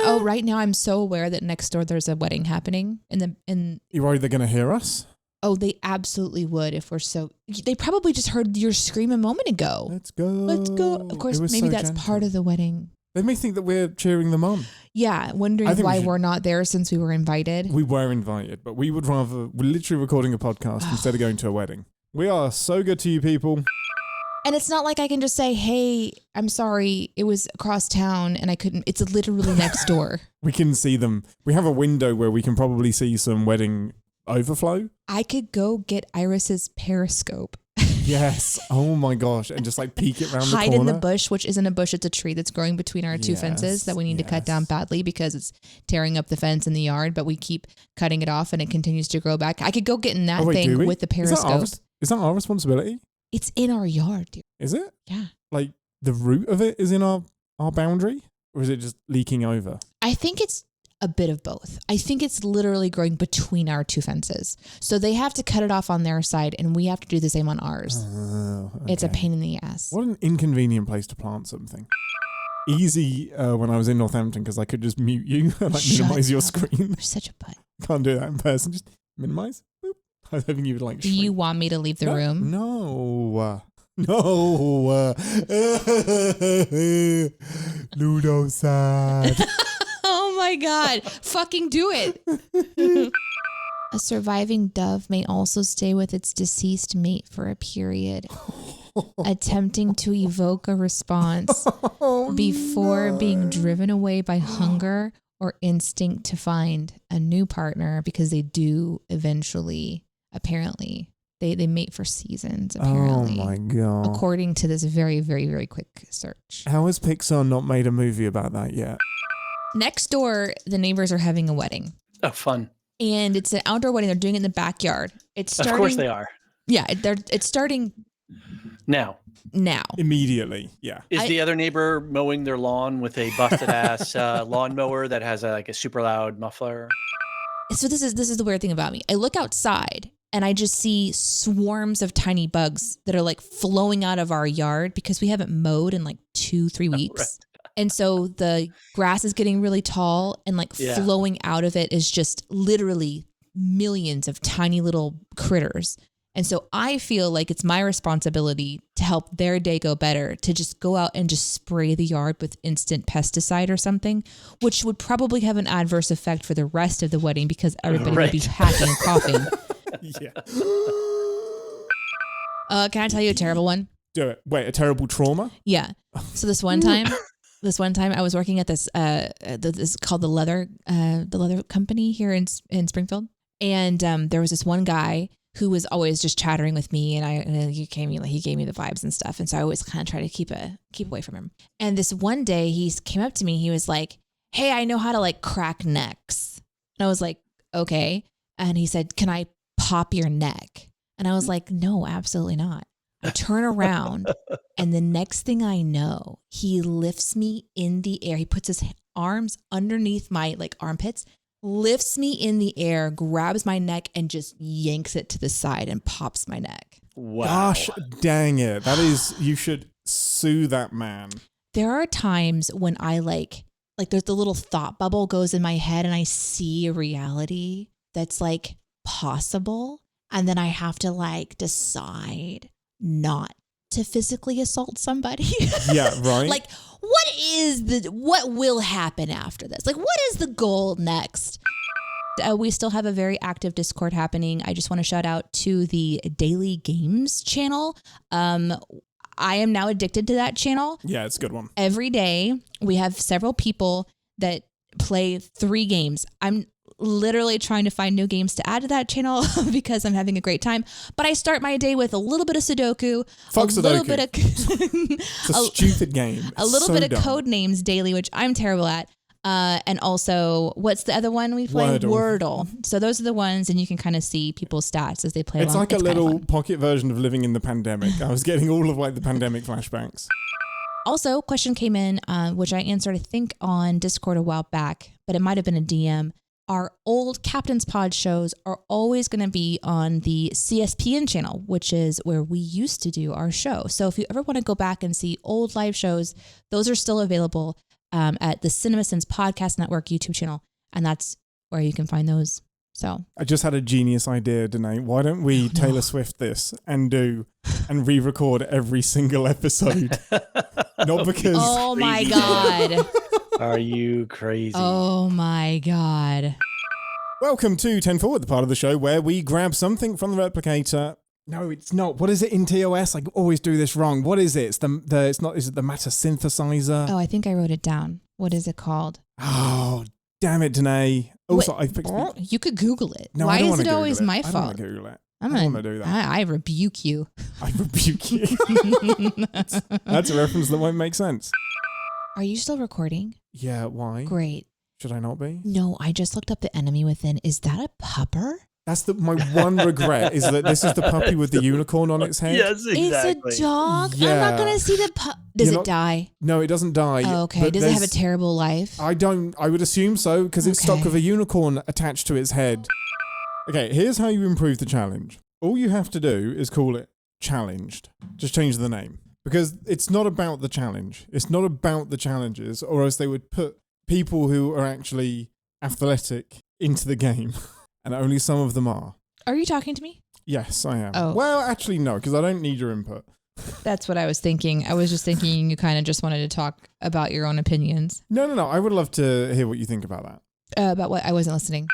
Oh, right now I'm so aware that next door there's a wedding happening. You're worried they're going to hear us? Oh, they absolutely would if we're so... They probably just heard your scream a moment ago. Let's go. Let's go. Of course, maybe that's part of the wedding. They may think that we're cheering them on. Yeah, wondering why we're not there since we were invited. We were invited, but we're literally recording a podcast instead of going to a wedding. We are so good to you people. And it's not like I can just say, hey, I'm sorry, it was across town and I couldn't. It's literally next door. We can see them. We have a window where we can probably see some wedding overflow. I could go get Iris's periscope. Yes. Oh my gosh. And just like peek it around the corner. Hide in the bush, which isn't a bush. It's a tree that's growing between our two fences that we need to cut down badly because it's tearing up the fence in the yard, but we keep cutting it off and it continues to grow back. I could go get in that thing with the periscope. Is that our responsibility? It's in our yard, dude. Is it? Yeah. Like the root of it is in our boundary? Or is it just leaking over? I think it's a bit of both. I think it's literally growing between our two fences. So they have to cut it off on their side and we have to do the same on ours. Okay. It's a pain in the ass. What an inconvenient place to plant something. easy when I was in Northampton because I could just mute you and like minimize your screen. You're such a butt. Can't do that in person. Just minimize. Boop. I was hoping you would like. Do you want me to leave the room? No. Ludo sad. Oh my God. Fucking do it. A surviving dove may also stay with its deceased mate for a period, attempting to evoke a response before being driven away by hunger or instinct to find a new partner, because they do eventually, apparently, they mate for seasons, apparently. Oh my God. According to this very, very, very quick search. How has Pixar not made a movie about that yet? Next door, the neighbors are having a wedding. Oh, fun. And it's an outdoor wedding. They're doing it in the backyard. It's starting. Of course they are. Yeah, it's starting Now. Immediately, yeah. Is the other neighbor mowing their lawn with a busted ass lawnmower that has like a super loud muffler? So this is the weird thing about me. I look outside and I just see swarms of tiny bugs that are like flowing out of our yard because we haven't mowed in like 2-3 weeks. Right. And so the grass is getting really tall and like flowing out of it is just literally millions of tiny little critters. And so I feel like it's my responsibility to help their day go better, to just go out and just spray the yard with instant pesticide or something, which would probably have an adverse effect for the rest of the wedding because everybody would be hacking and coughing. Yeah. Can I tell you a terrible one? Do it. Wait, a terrible trauma? Yeah. So this one time I was working at this this called the leather company here in Springfield, and there was this one guy who was always just chattering with me, and he gave me the vibes and stuff, and so I always kind of try to keep away from him. And this one day he came up to me, he was like, "Hey, I know how to like crack necks," and I was like, "Okay," and he said, "Can I pop your neck?" And I was like, "No, absolutely not." I turn around and the next thing I know, he lifts me in the air. He puts his arms underneath my like armpits, lifts me in the air, grabs my neck and just yanks it to the side and pops my neck. Wow. Gosh dang it. That is, you should sue that man. There are times when I like there's the little thought bubble goes in my head and I see a reality that's like possible. And then I have to like decide not to physically assault somebody. Yeah, right. Like, what will happen after this? Like, what is the goal next? We still have a very active Discord happening. I just want to shout out to the Daily Games channel. I am now addicted to that channel. Yeah, it's a good one. Every day we have several people that play 3 games. I'm literally trying to find new games to add to that channel because I'm having a great time. But I start my day with a little bit of Sudoku. Fuck a Sudoku. Little bit of It's a stupid game. A little bit of code names daily, which I'm terrible at. And also, what's the other one we play? Wordle. So those are the ones, and you can kind of see people's stats as they play It's along. like a little pocket version of living in the pandemic. I was getting all of like the pandemic flashbacks. Also, question came in, which I answered, I think, on Discord a while back, but it might have been a DM. Our old Captain's Pod shows are always going to be on the CSPN channel, which is where we used to do our show. So if you ever want to go back and see old live shows, those are still available at the CinemaSins Podcast Network YouTube channel. And that's where you can find those. So I just had a genius idea, Deneé. Why don't we Taylor Swift this and re-record every single episode? Not because... Oh my God. Are you crazy? Oh my God. Welcome to 10 Forward, the part of the show where we grab something from the replicator. No, it's not. What is it in TOS? I always do this wrong. What is it? Is it the matter synthesizer? Oh, I think I wrote it down. What is it called? Oh, damn it, Deneé. Also, you could Google it. No, Why is it Google always my fault? I don't want to Google it. I don't want to do that. I rebuke you. I rebuke you. That's a reference that won't make sense. Are you still recording? Yeah, why? Great. Should I not be? No, I just looked up the enemy within. Is that a pupper? That's my one regret is that this is the puppy with the unicorn on its head. Yes, exactly. It's a dog? Yeah. I'm not going to see the Does it die? No, it doesn't die. Oh, okay. Does it have a terrible life? I would assume so because it's stuck with a unicorn attached to its head. Okay, here's how you improve the challenge. All you have to do is call it challenged. Just change the name. Because it's not about the challenge. It's not about the challenges, or else they would put people who are actually athletic into the game, and only some of them are. Are you talking to me? Yes, I am. Oh. Well, actually, no, because I don't need your input. That's what I was thinking. I was just thinking you kind of just wanted to talk about your own opinions. No. I would love to hear what you think about that. About what? I wasn't listening.